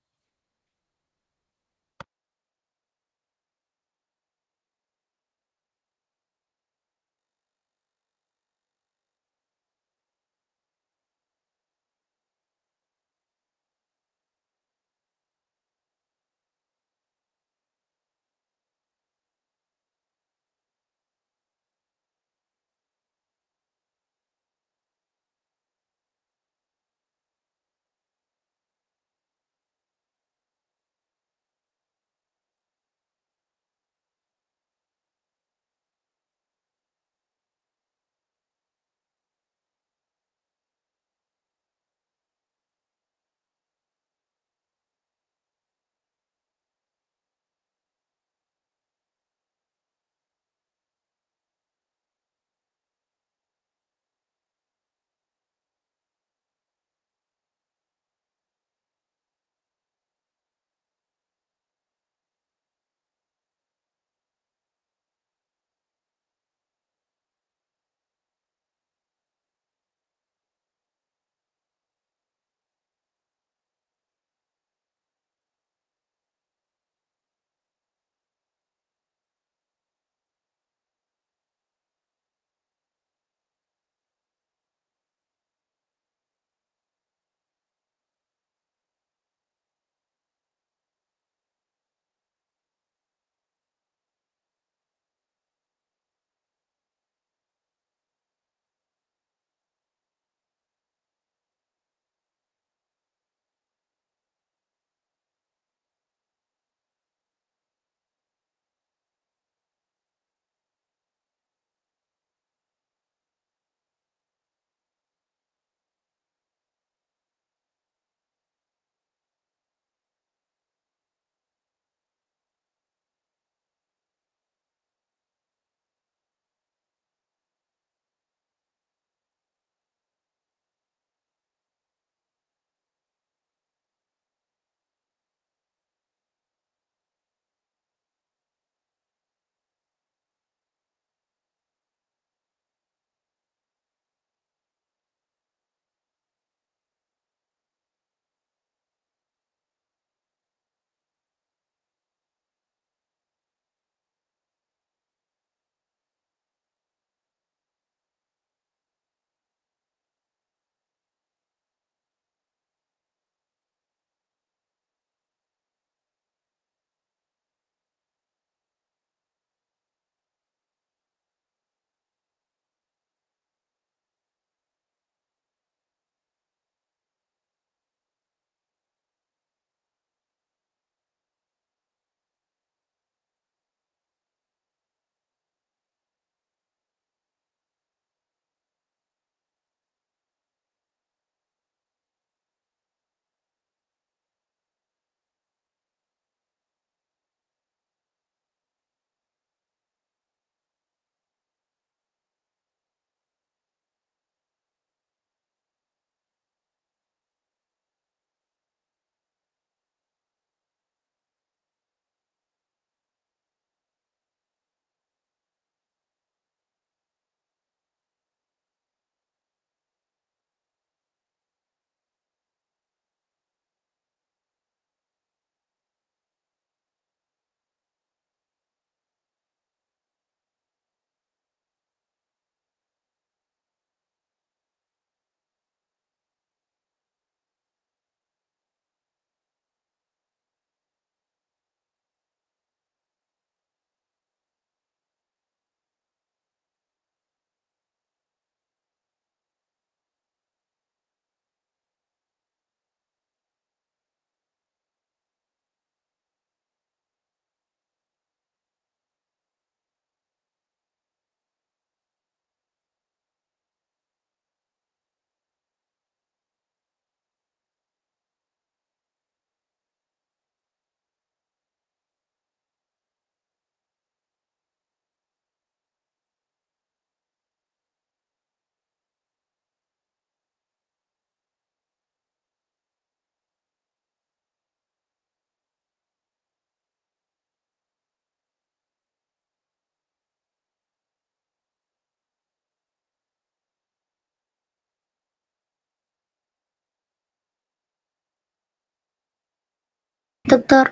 Doctor,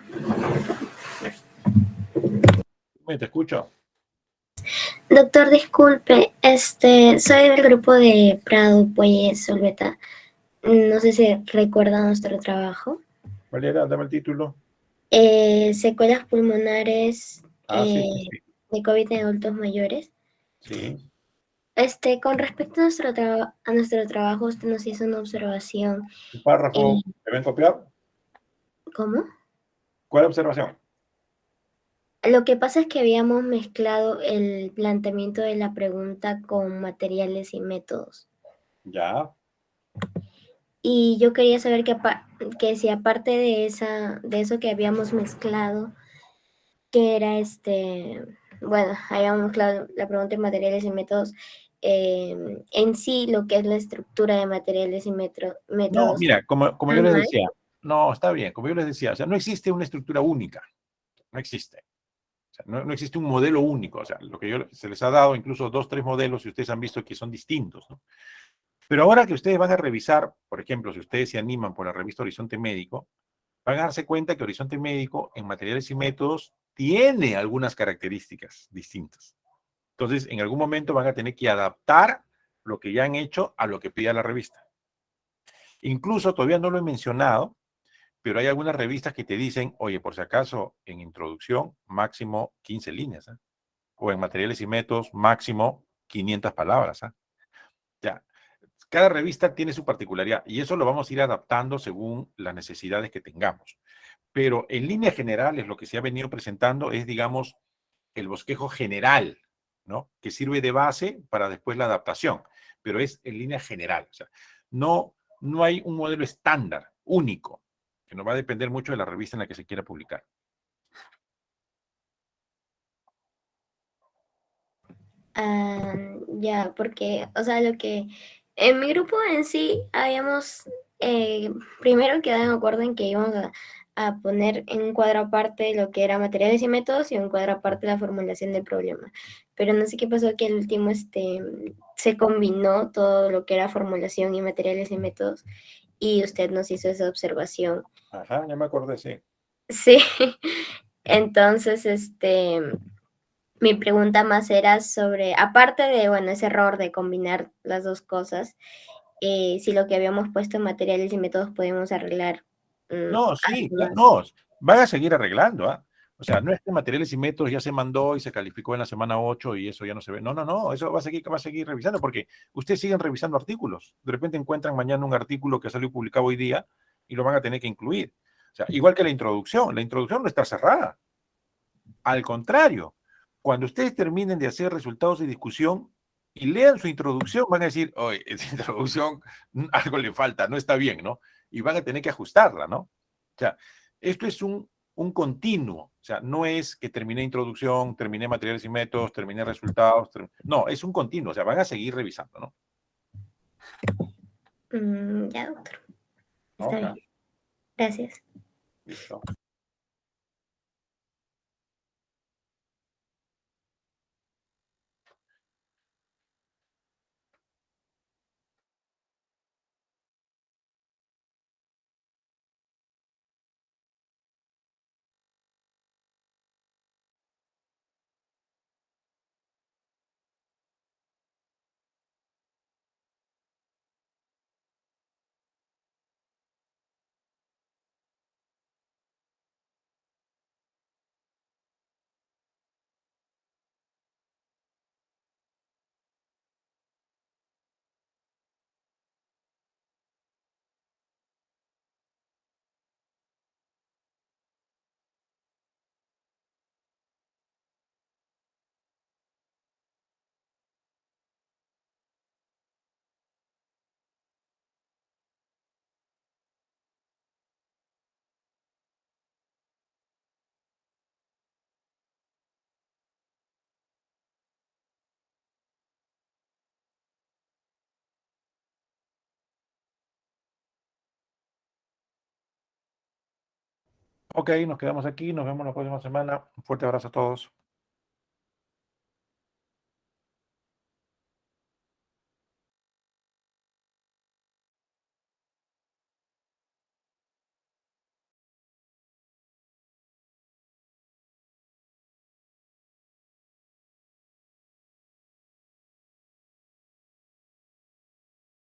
Te escucho. doctor, disculpe, soy del grupo de Prado, Puelles, Solveta. No sé si recuerda nuestro trabajo. ¿Cuál era? Dame el título. Secuelas pulmonares Sí, sí, sí. de COVID en adultos mayores. Sí. Con respecto a nuestro trabajo, usted nos hizo una observación. ¿Un párrafo? ¿Te ven copiar? ¿Cómo? ¿Cuál observación? Lo que pasa es que habíamos mezclado el planteamiento de la pregunta con materiales y métodos. Ya. Y yo quería saber que si aparte de eso que habíamos mezclado, que era bueno, habíamos mezclado la pregunta de materiales y métodos, en sí lo que es la estructura de materiales y No, métodos. mira, como yo ¿Está les mal? decía, no, está bien, como yo les decía, o sea, no existe una estructura única, no existe. O sea, no existe un modelo único, o sea, lo que se les ha dado incluso 2, 3 modelos y ustedes han visto que son distintos, ¿no? Pero ahora que ustedes van a revisar, por ejemplo, si ustedes se animan por la revista Horizonte Médico, van a darse cuenta que Horizonte Médico en materiales y métodos tiene algunas características distintas. Entonces, en algún momento van a tener que adaptar lo que ya han hecho a lo que pida la revista. Incluso, todavía no lo he mencionado, pero hay algunas revistas que te dicen, oye, por si acaso, en introducción, máximo 15 líneas, ¿eh? O en materiales y métodos, máximo 500 palabras, ¿eh? Ya. Cada revista tiene su particularidad y eso lo vamos a ir adaptando según las necesidades que tengamos. Pero en líneas generales, lo que se ha venido presentando es, digamos, el bosquejo general, ¿no? Que sirve de base para después la adaptación, pero es en línea general. O sea, no hay un modelo estándar, único, que nos va a depender mucho de la revista en la que se quiera publicar. Ya, porque, o sea, en mi grupo en sí habíamos primero quedado en acuerdo en que íbamos a poner en un cuadro aparte lo que era materiales y métodos y en un cuadro aparte la formulación del problema. Pero no sé qué pasó que al último se combinó todo lo que era formulación y materiales y métodos y usted nos hizo esa observación. Ajá, ya me acordé, sí. Sí, entonces, mi pregunta más era sobre, aparte de, bueno, ese error de combinar las dos cosas, si lo que habíamos puesto en materiales y métodos podemos arreglar. No, sí, Algo. no, van a seguir arreglando, ¿ah? O sea, no es que materiales y métodos ya se mandó y se calificó en la semana 8 y eso ya no se ve. No, no, no, eso va a seguir revisando porque ustedes siguen revisando artículos. De repente encuentran mañana un artículo que salió publicado hoy día y lo van a tener que incluir. O sea, igual que la introducción no está cerrada. Al contrario, cuando ustedes terminen de hacer resultados de discusión y lean su introducción, van a decir, oye, esa introducción algo le falta, no está bien, ¿no? Y van a tener que ajustarla, ¿no? O sea, esto es un continuo, o sea, no es que terminé introducción, terminé materiales y métodos, terminé resultados, no, es un continuo, o sea, van a seguir revisando, ¿no? Ya, doctor. Está Ok, bien. Gracias. listo. Ok, nos quedamos aquí, nos vemos la próxima semana. Un fuerte abrazo a todos.